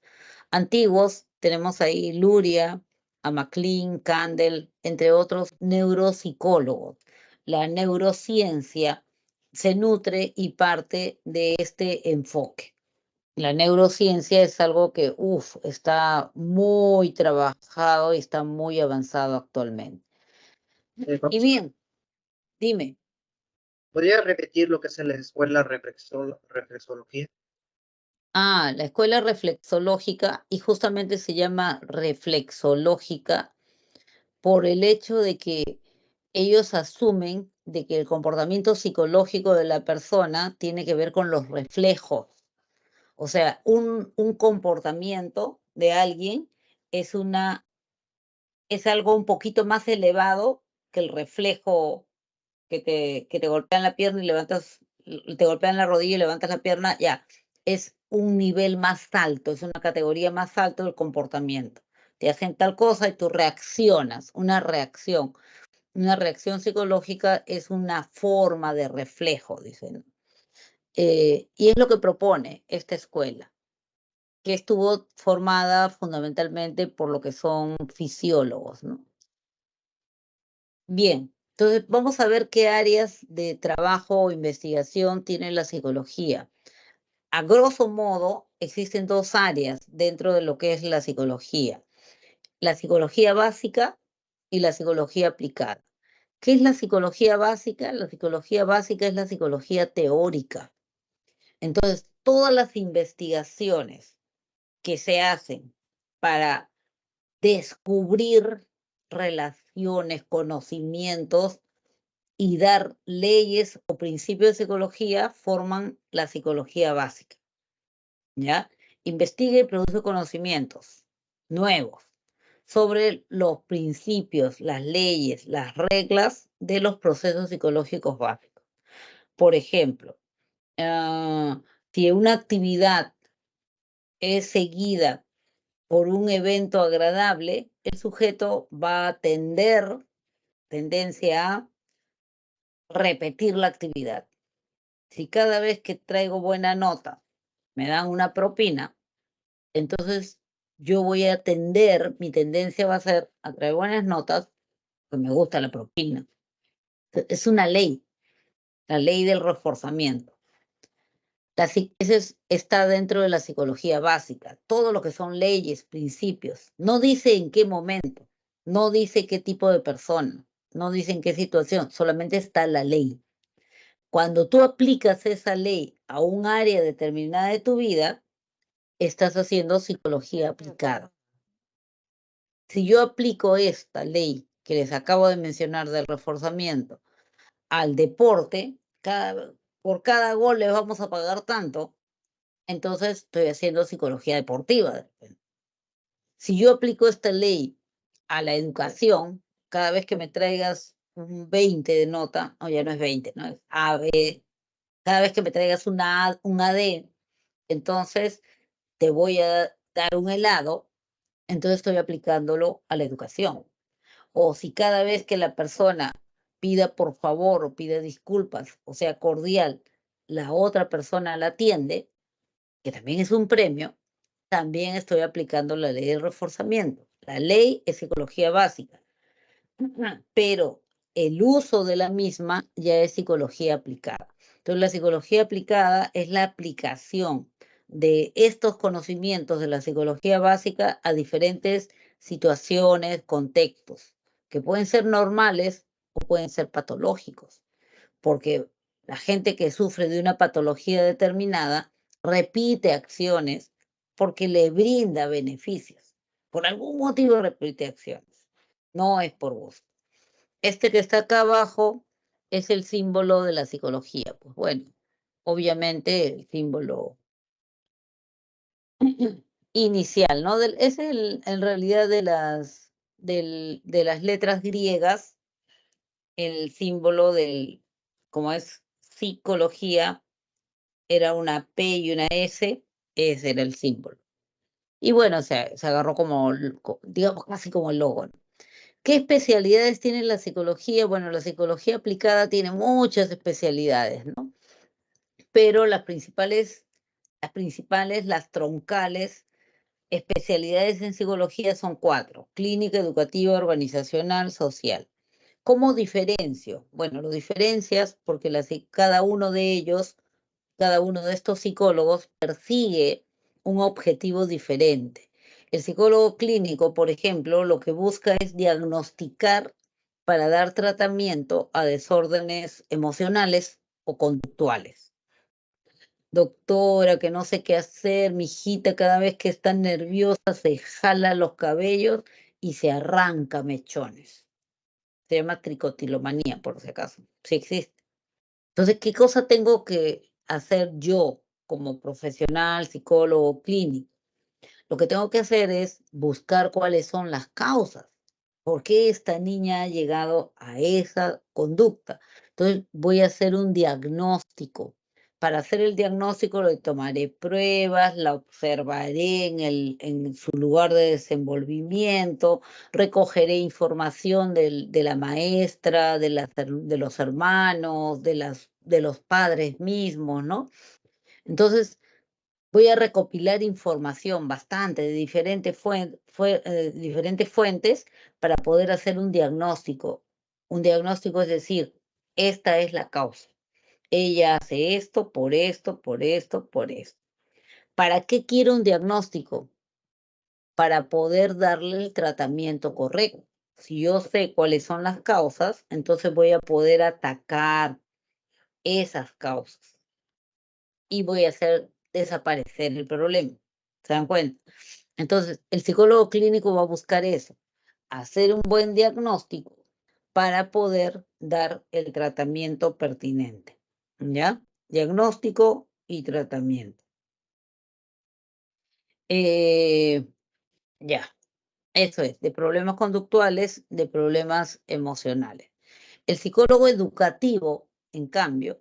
Antiguos, tenemos ahí Luria, a MacLean, Kandel, entre otros neuropsicólogos. La neurociencia se nutre y parte de este enfoque. La neurociencia es algo que, está muy trabajado y está muy avanzado actualmente. Y bien, dime. ¿Podría repetir lo que es la escuela reflexología? La escuela reflexológica, y justamente se llama reflexológica por el hecho de que ellos asumen de que el comportamiento psicológico de la persona tiene que ver con los reflejos. O sea, un comportamiento de alguien es algo un poquito más elevado que el reflejo que te golpean la pierna y te golpean la rodilla y levantas la pierna, ya, es un nivel más alto, es una categoría más alta del comportamiento. te hacen tal cosa y tú reaccionas, una reacción. Una reacción psicológica es una forma de reflejo, dicen. Y es lo que propone esta escuela, que estuvo formada fundamentalmente por lo que son fisiólogos, ¿no? Bien, entonces vamos a ver qué áreas de trabajo o investigación tiene la psicología. A grosso modo, existen dos áreas dentro de lo que es la psicología básica y la psicología aplicada. ¿Qué es la psicología básica? La psicología básica es la psicología teórica. Entonces, todas las investigaciones que se hacen para descubrir relaciones, conocimientos y dar leyes o principios de psicología forman la psicología básica, ¿ya? Investiga y produce conocimientos nuevos sobre los principios, las leyes, las reglas de los procesos psicológicos básicos. Por ejemplo, si una actividad es seguida por un evento agradable, el sujeto va a tendencia a repetir la actividad. Si cada vez que traigo buena nota me dan una propina, entonces yo voy a mi tendencia va a ser a traer buenas notas, pues me gusta la propina. Es una ley, la ley del reforzamiento. Está dentro de la psicología básica. Todo lo que son leyes, principios. No dice en qué momento, no dice qué tipo de persona, no dice en qué situación, solamente está la ley. Cuando tú aplicas esa ley a un área determinada de tu vida, estás haciendo psicología aplicada. Si yo aplico esta ley que les acabo de mencionar del reforzamiento al deporte, por cada gol les vamos a pagar tanto, entonces estoy haciendo psicología deportiva. Si yo aplico esta ley a la educación, cada vez que me traigas un 20 de nota, o ya no es 20, ¿no? Es AB, cada vez que me traigas un AD, entonces te voy a dar un helado, entonces estoy aplicándolo a la educación. O si cada vez que la persona pida por favor o pida disculpas, o sea, cordial, la otra persona la atiende, que también es un premio, también estoy aplicando la ley de reforzamiento. La ley es psicología básica, pero el uso de la misma ya es psicología aplicada. Entonces, la psicología aplicada es la aplicación de estos conocimientos de la psicología básica a diferentes situaciones, contextos, que pueden ser normales o pueden ser patológicos, porque la gente que sufre de una patología determinada repite acciones porque le brinda beneficios. Por algún motivo repite acciones. No es por gusto. Este que está acá abajo es el símbolo de la psicología. Pues bueno, obviamente el símbolo inicial, ¿no? Es en realidad de las letras griegas, el símbolo como es psicología, era una P y una S, ese era el símbolo. Y bueno, se agarró como, digamos, casi como el logo, ¿no? ¿Qué especialidades tiene la psicología? Bueno, la psicología aplicada tiene muchas especialidades, ¿no? Pero las troncales, especialidades en psicología son 4: clínica, educativa, organizacional, social. ¿Cómo diferencio? Bueno, lo diferencias porque cada uno de estos psicólogos persigue un objetivo diferente. El psicólogo clínico, por ejemplo, lo que busca es diagnosticar para dar tratamiento a desórdenes emocionales o conductuales. Doctora, que no sé qué hacer, mi hijita cada vez que está nerviosa se jala los cabellos y se arranca mechones. Se llama tricotilomanía, por si acaso, sí existe. Entonces, ¿qué cosa tengo que hacer yo como profesional, psicólogo clínico? Lo que tengo que hacer es buscar cuáles son las causas. ¿Por qué esta niña ha llegado a esa conducta? Entonces, voy a hacer un diagnóstico para hacer el diagnóstico le tomaré pruebas, la observaré en su lugar de desenvolvimiento, recogeré información de la maestra, de los hermanos, de los padres mismos, ¿no? Entonces, voy a recopilar información bastante de diferentes fuentes para poder hacer un diagnóstico. Un diagnóstico es decir, esta es la causa. Ella hace esto, por esto, por esto, por esto. ¿Para qué quiero un diagnóstico? Para poder darle el tratamiento correcto. Si yo sé cuáles son las causas, entonces voy a poder atacar esas causas y voy a hacer desaparecer el problema. ¿Se dan cuenta? Entonces, el psicólogo clínico va a buscar eso, hacer un buen diagnóstico para poder dar el tratamiento pertinente. ¿Ya? Diagnóstico y tratamiento. Ya, eso es, de problemas conductuales, de problemas emocionales. El psicólogo educativo, en cambio,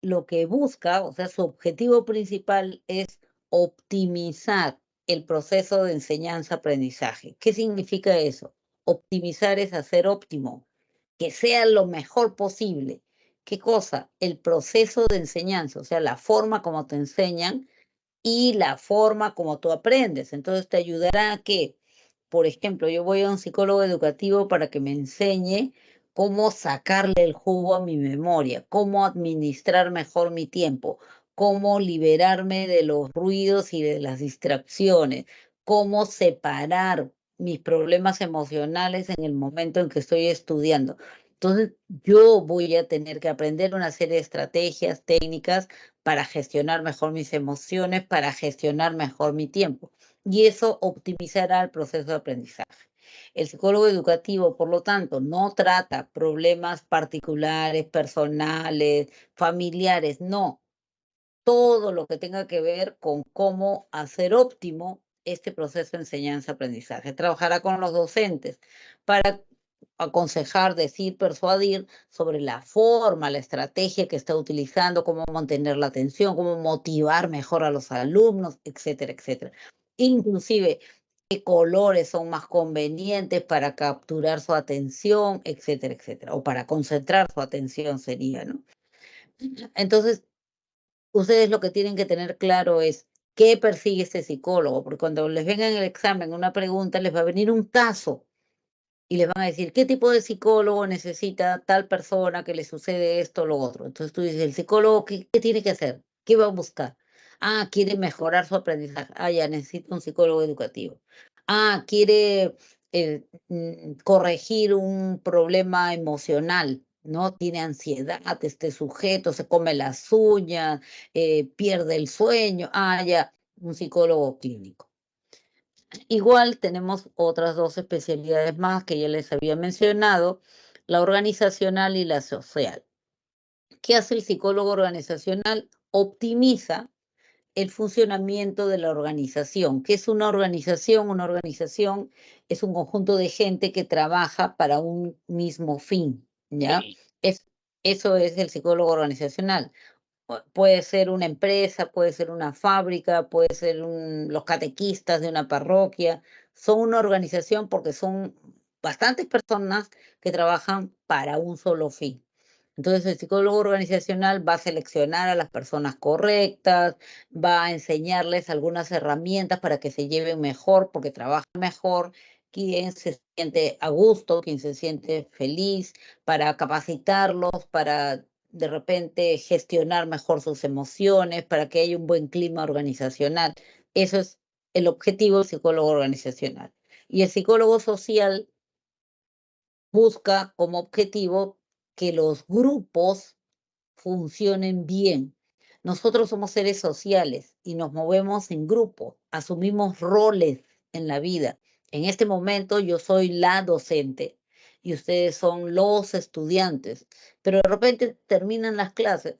lo que busca, o sea, su objetivo principal es optimizar el proceso de enseñanza-aprendizaje. ¿Qué significa eso? Optimizar es hacer óptimo, que sea lo mejor posible. ¿Qué cosa? El proceso de enseñanza, o sea, la forma como te enseñan y la forma como tú aprendes. Entonces te ayudará a que, por ejemplo, yo voy a un psicólogo educativo para que me enseñe cómo sacarle el jugo a mi memoria, cómo administrar mejor mi tiempo, cómo liberarme de los ruidos y de las distracciones, cómo separar mis problemas emocionales en el momento en que estoy estudiando. Entonces, yo voy a tener que aprender una serie de estrategias, técnicas para gestionar mejor mis emociones, para gestionar mejor mi tiempo. Y eso optimizará el proceso de aprendizaje. El psicólogo educativo, por lo tanto, no trata problemas particulares, personales, familiares, no. Todo lo que tenga que ver con cómo hacer óptimo este proceso de enseñanza-aprendizaje. Trabajará con los docentes para aconsejar, decir, persuadir sobre la forma, la estrategia que está utilizando, cómo mantener la atención, cómo motivar mejor a los alumnos, etcétera, etcétera. Inclusive, qué colores son más convenientes para capturar su atención, etcétera, etcétera, o para concentrar su atención sería, ¿no? Entonces, ustedes lo que tienen que tener claro es qué persigue este psicólogo, porque cuando les venga en el examen una pregunta, les va a venir un caso y les van a decir, ¿qué tipo de psicólogo necesita tal persona que le sucede esto o lo otro? Entonces tú dices, ¿el psicólogo qué tiene que hacer? ¿Qué va a buscar? Ah, quiere mejorar su aprendizaje. Ah, ya necesita un psicólogo educativo. Ah, quiere corregir un problema emocional, ¿no? Tiene ansiedad, este sujeto se come las uñas, pierde el sueño. Ah, ya, un psicólogo clínico. Igual tenemos otras dos especialidades más que ya les había mencionado, la organizacional y la social. ¿Qué hace el psicólogo organizacional? Optimiza el funcionamiento de la organización. ¿Qué es una organización? Una organización es un conjunto de gente que trabaja para un mismo fin, ¿ya? Eso es el psicólogo organizacional. Puede ser una empresa, puede ser una fábrica, puede ser los catequistas de una parroquia. Son una organización porque son bastantes personas que trabajan para un solo fin. Entonces, el psicólogo organizacional va a seleccionar a las personas correctas, va a enseñarles algunas herramientas para que se lleven mejor, porque trabajan mejor, quien se siente a gusto, quien se siente feliz, para capacitarlos, para de repente gestionar mejor sus emociones, para que haya un buen clima organizacional. Eso es el objetivo del psicólogo organizacional. Y el psicólogo social busca como objetivo que los grupos funcionen bien. Nosotros somos seres sociales y nos movemos en grupo, asumimos roles en la vida. En este momento yo soy la docente y ustedes son los estudiantes, pero de repente terminan las clases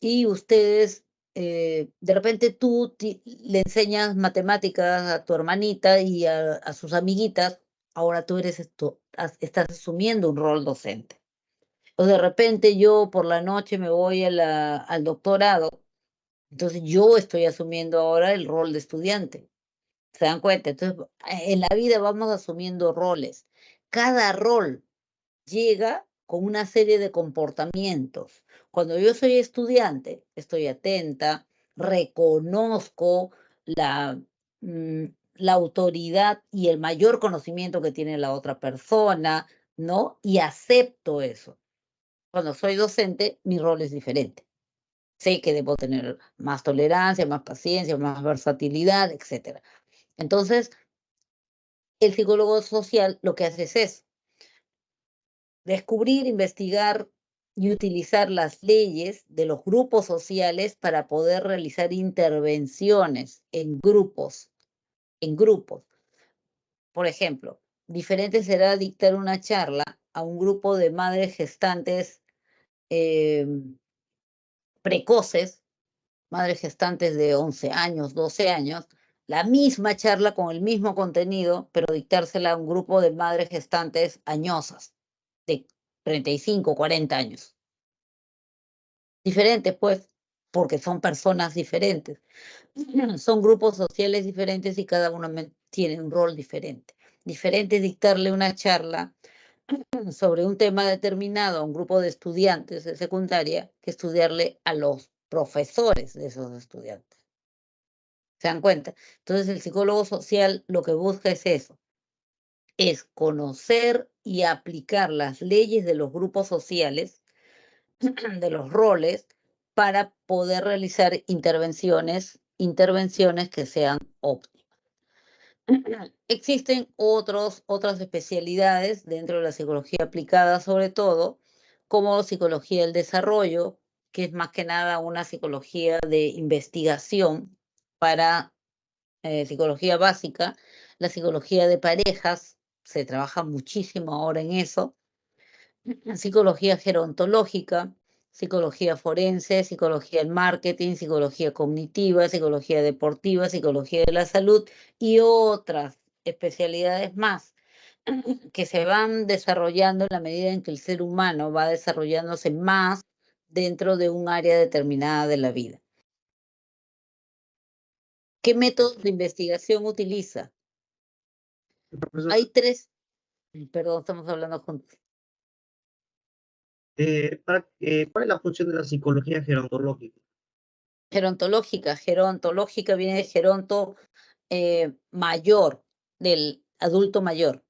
y ustedes, de repente tú le enseñas matemáticas a tu hermanita y a sus amiguitas, ahora tú estás asumiendo un rol docente. O de repente yo por la noche me voy al doctorado, entonces yo estoy asumiendo ahora el rol de estudiante. ¿Se dan cuenta? Entonces, en la vida vamos asumiendo roles. Cada rol llega con una serie de comportamientos. Cuando yo soy estudiante, estoy atenta, reconozco la, mm, la autoridad y el mayor conocimiento que tiene la otra persona, ¿no? Y acepto eso. Cuando soy docente, mi rol es diferente. Sé que debo tener más tolerancia, más paciencia, más versatilidad, etc. Entonces, el psicólogo social lo que hace es eso: descubrir, investigar y utilizar las leyes de los grupos sociales para poder realizar intervenciones en grupos, en grupos. Por ejemplo, diferente será dictar una charla a un grupo de madres gestantes precoces, madres gestantes de 11 años, 12 años, la misma charla con el mismo contenido, pero dictársela a un grupo de madres gestantes añosas, de 35, 40 años. Diferentes, pues, porque son personas diferentes. Son grupos sociales diferentes y cada uno tiene un rol diferente. Diferente es dictarle una charla sobre un tema determinado a un grupo de estudiantes de secundaria que estudiarle a los profesores de esos estudiantes. ¿Se dan cuenta? Entonces el psicólogo social lo que busca es eso, es conocer y aplicar las leyes de los grupos sociales, de los roles, para poder realizar intervenciones que sean óptimas. Existen otras especialidades dentro de la psicología aplicada, sobre todo, como psicología del desarrollo, que es más que nada una psicología de investigación para psicología básica. La psicología de parejas, se trabaja muchísimo ahora en eso. Psicología gerontológica, psicología forense, psicología del marketing, psicología cognitiva, psicología deportiva, psicología de la salud y otras especialidades más que se van desarrollando en la medida en que el ser humano va desarrollándose más dentro de un área determinada de la vida. ¿Qué métodos de investigación utiliza? Profesor, Hay tres, perdón, estamos hablando juntos. ¿cuál es la función de la psicología gerontológica? Gerontológica viene de geronto mayor, del adulto mayor.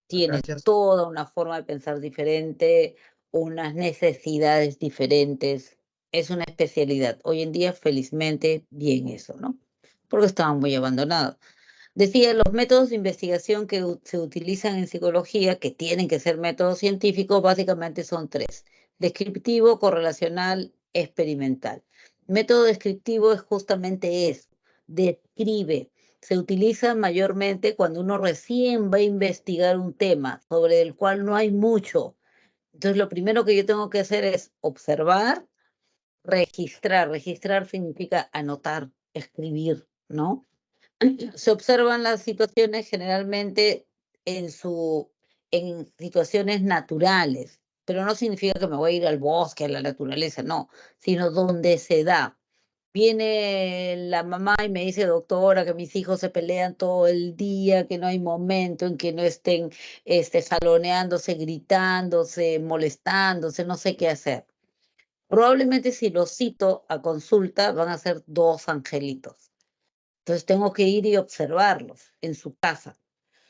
Tiene Gracias. toda una forma de pensar diferente, unas necesidades diferentes. Es una especialidad. Hoy en día, felizmente, bien eso, ¿no? Porque estaban muy abandonados. Decía, los métodos de investigación que se utilizan en psicología, que tienen que ser métodos científicos, básicamente son tres: descriptivo, correlacional, experimental. Método descriptivo es justamente eso, describe. Se utiliza mayormente cuando uno recién va a investigar un tema sobre el cual no hay mucho. Entonces, lo primero que yo tengo que hacer es observar, registrar. Registrar significa anotar, escribir, ¿no? Se observan las situaciones generalmente en situaciones naturales, pero no significa que me voy a ir al bosque, a la naturaleza, no, sino donde se da. Viene la mamá y me dice: doctora, que mis hijos se pelean todo el día, que no hay momento en que no estén saloneándose, gritándose, molestándose, no sé qué hacer. Probablemente si los cito a consulta van a ser dos angelitos. Entonces tengo que ir y observarlos en su casa.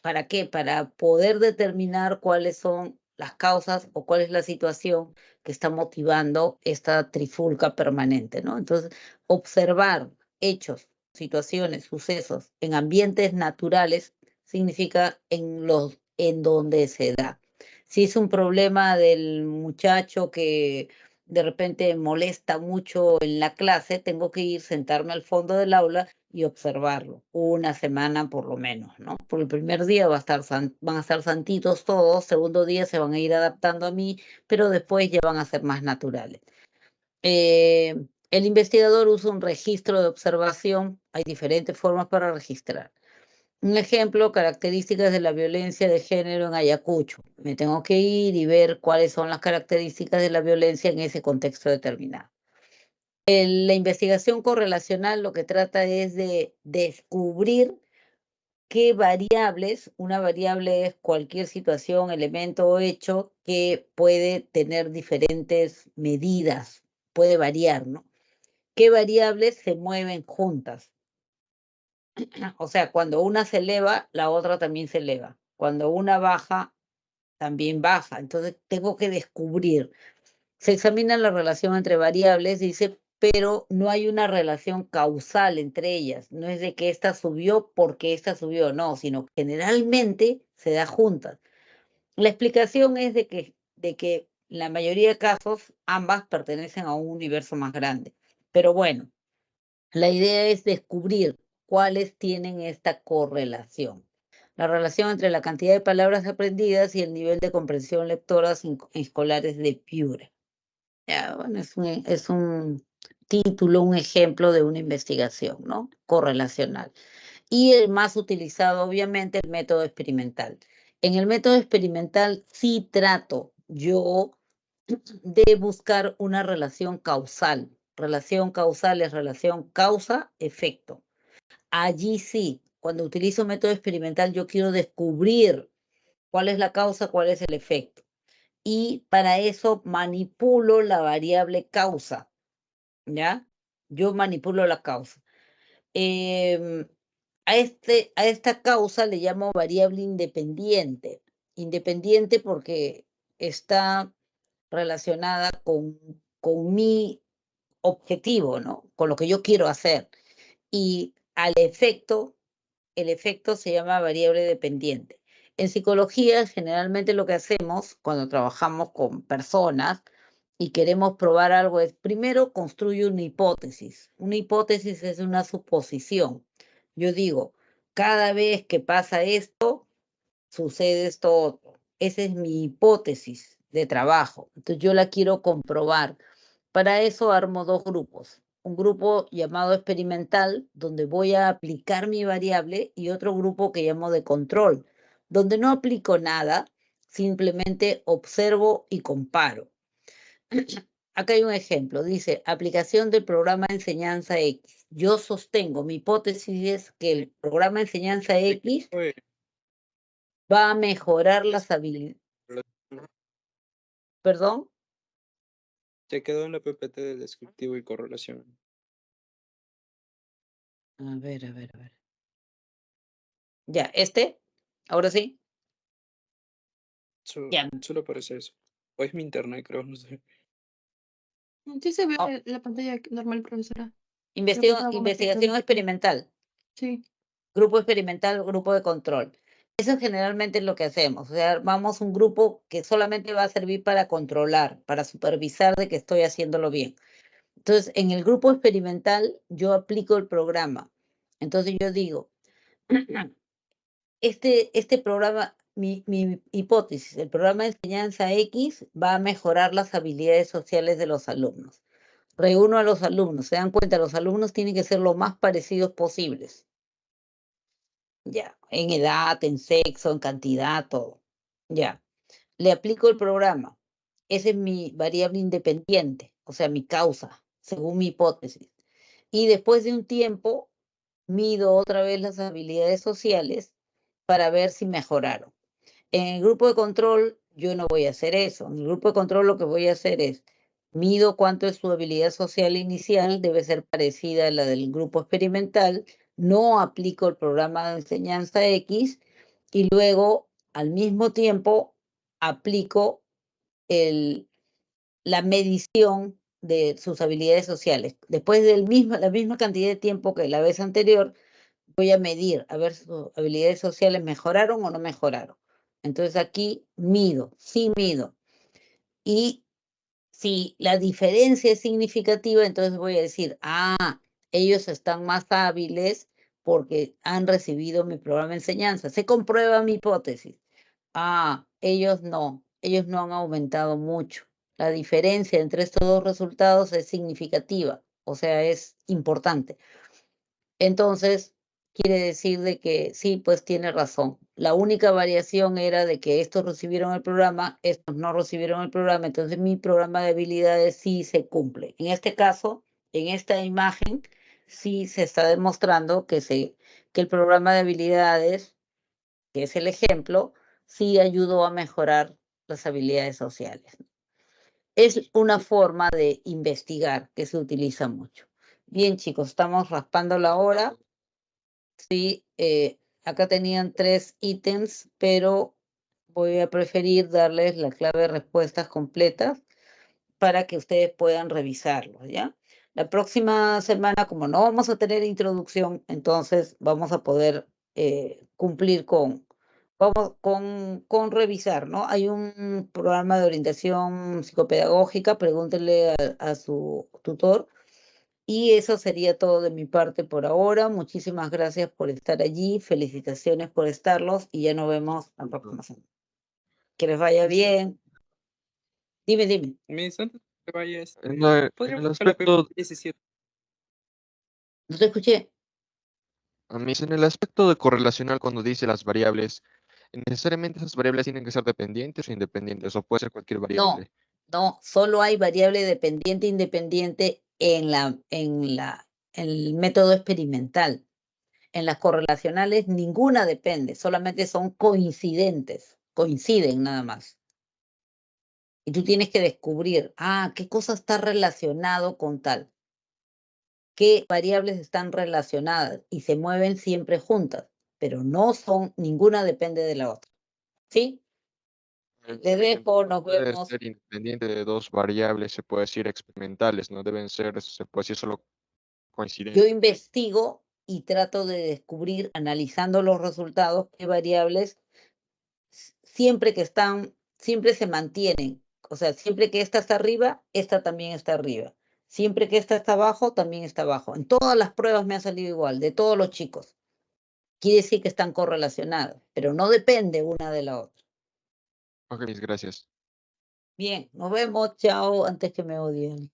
¿Para qué? Para poder determinar cuáles son las causas o cuál es la situación que está motivando esta trifulca permanente, ¿no? Entonces, observar hechos, situaciones, sucesos en ambientes naturales significa en donde se da. Si es un problema del muchacho que de repente molesta mucho en la clase, tengo que ir, sentarme al fondo del aula y observarlo una semana por lo menos, ¿no? Por el primer día van a estar santitos todos, segundo día se van a ir adaptando a mí, pero después ya van a ser más naturales. El investigador usa un registro de observación. Hay diferentes formas para registrar. Un ejemplo, características de la violencia de género en Ayacucho. Me tengo que ir y ver cuáles son las características de la violencia en ese contexto determinado. La investigación correlacional lo que trata es de descubrir qué variables, una variable es cualquier situación, elemento o hecho que puede tener diferentes medidas, puede variar, ¿no? ¿Qué variables se mueven juntas? O sea, cuando una se eleva, la otra también se eleva. Cuando una baja, también baja. Entonces tengo que descubrir. Se examina la relación entre variables, dice, pero no hay una relación causal entre ellas. No es de que esta subió porque esta subió, no, sino que generalmente se da juntas. La explicación es de que en la mayoría de casos ambas pertenecen a un universo más grande. Pero bueno, la idea es descubrir cuáles tienen esta correlación. La relación entre la cantidad de palabras aprendidas y el nivel de comprensión lectora escolares de Piura. Ya, bueno, es un título, un ejemplo de una investigación, ¿no? Correlacional. Y el más utilizado, obviamente, el método experimental. En el método experimental sí trato yo de buscar una relación causal. Relación causal es relación causa-efecto. Allí sí, cuando utilizo método experimental, yo quiero descubrir cuál es la causa, cuál es el efecto. Y para eso manipulo la variable causa, ¿ya? Yo manipulo la causa. A esta causa le llamo variable independiente. Independiente porque está relacionada con mi objetivo, ¿no? Con lo que yo quiero hacer. Y al efecto, el efecto se llama variable dependiente. En psicología, generalmente lo que hacemos cuando trabajamos con personas y queremos probar algo es, primero construye una hipótesis. Una hipótesis es una suposición. Yo digo, cada vez que pasa esto, sucede esto otro. Esa es mi hipótesis de trabajo. Entonces yo la quiero comprobar. Para eso armo dos grupos. Un grupo llamado experimental, donde voy a aplicar mi variable, y otro grupo que llamo de control, donde no aplico nada, simplemente observo y comparo. Acá hay un ejemplo, dice, aplicación del programa de enseñanza X. Yo sostengo, mi hipótesis es que el programa de enseñanza X va a mejorar las habilidades. ¿Perdón? Se quedó en la PPT de descriptivo y correlación. A ver, a ver, a ver. Ya, ahora sí. Ya. Solo parece eso. O es mi internet, creo, no sé. Sí se ve Oh, la pantalla normal, profesora. investigación experimental. Sí. Grupo experimental, grupo de control. Eso es generalmente lo que hacemos. O sea, armamos un grupo que solamente va a servir para controlar, para supervisar de que estoy haciéndolo bien. Entonces, en el grupo experimental, yo aplico el programa. Entonces, yo digo, este programa, mi hipótesis, el programa de enseñanza X va a mejorar las habilidades sociales de los alumnos. Reúno a los alumnos, se dan cuenta, los alumnos tienen que ser lo más parecidos posibles. Ya, en edad, en sexo, en cantidad, todo. Ya, le aplico el programa. Esa es mi variable independiente, o sea, mi causa, según mi hipótesis. Y después de un tiempo, mido otra vez las habilidades sociales para ver si mejoraron. En el grupo de control, yo no voy a hacer eso. En el grupo de control lo que voy a hacer es, mido cuánto es su habilidad social inicial, debe ser parecida a la del grupo experimental, no aplico el programa de enseñanza X y luego, al mismo tiempo, aplico la medición de sus habilidades sociales. Después de la misma cantidad de tiempo que la vez anterior, voy a medir a ver si sus habilidades sociales mejoraron o no mejoraron. Entonces aquí mido, sí mido. Y si la diferencia es significativa, entonces voy a decir, ellos están más hábiles porque han recibido mi programa de enseñanza. Se comprueba mi hipótesis. Ellos no han aumentado mucho. La diferencia entre estos dos resultados es significativa, o sea, es importante. Entonces, quiere decir de que sí, pues tiene razón. La única variación era de que estos recibieron el programa, estos no recibieron el programa, entonces mi programa de habilidades sí se cumple. En este caso, en esta imagen, sí se está demostrando que el programa de habilidades, que es el ejemplo, sí ayudó a mejorar las habilidades sociales. Es una forma de investigar que se utiliza mucho. Bien, chicos, estamos raspando la hora. Sí, acá tenían 3 ítems, pero voy a preferir darles la clave de respuestas completas para que ustedes puedan revisarlos, ¿ya? La próxima semana, como no vamos a tener introducción, entonces vamos a poder cumplir con revisar, ¿no? Hay un programa de orientación psicopedagógica, pregúntenle a su tutor. Y eso sería todo de mi parte por ahora. Muchísimas gracias por estar allí. Felicitaciones por estarlos y ya nos vemos la próxima semana. Que les vaya bien. Dime. Miss, antes que vaya, En ¿podría el buscar la aspecto, PPT 17? No te escuché. en el aspecto de correlacional, cuando dice las variables, necesariamente esas variables tienen que ser dependientes o independientes, o puede ser cualquier No, variable. solo hay variable dependiente e independiente en el método experimental. En las correlacionales ninguna depende, solamente son coincidentes, coinciden nada más. Y tú tienes que descubrir, qué cosa está relacionado con tal, qué variables están relacionadas y se mueven siempre juntas, pero ninguna depende de la otra. ¿Sí? Les dejo, nos Puede vemos. ser independiente de dos variables, se puede decir experimentales, no deben ser, se puede decir solo Yo coincidentes. investigo y trato de descubrir, analizando los resultados, qué variables siempre se mantienen. O sea, siempre que esta está arriba, esta también está arriba. Siempre que esta está abajo, también está abajo. En todas las pruebas me ha salido igual, de todos los chicos. Quiere decir que están correlacionadas, pero no depende una de la otra. Ok, gracias. Bien, nos vemos. Chao, antes que me odien.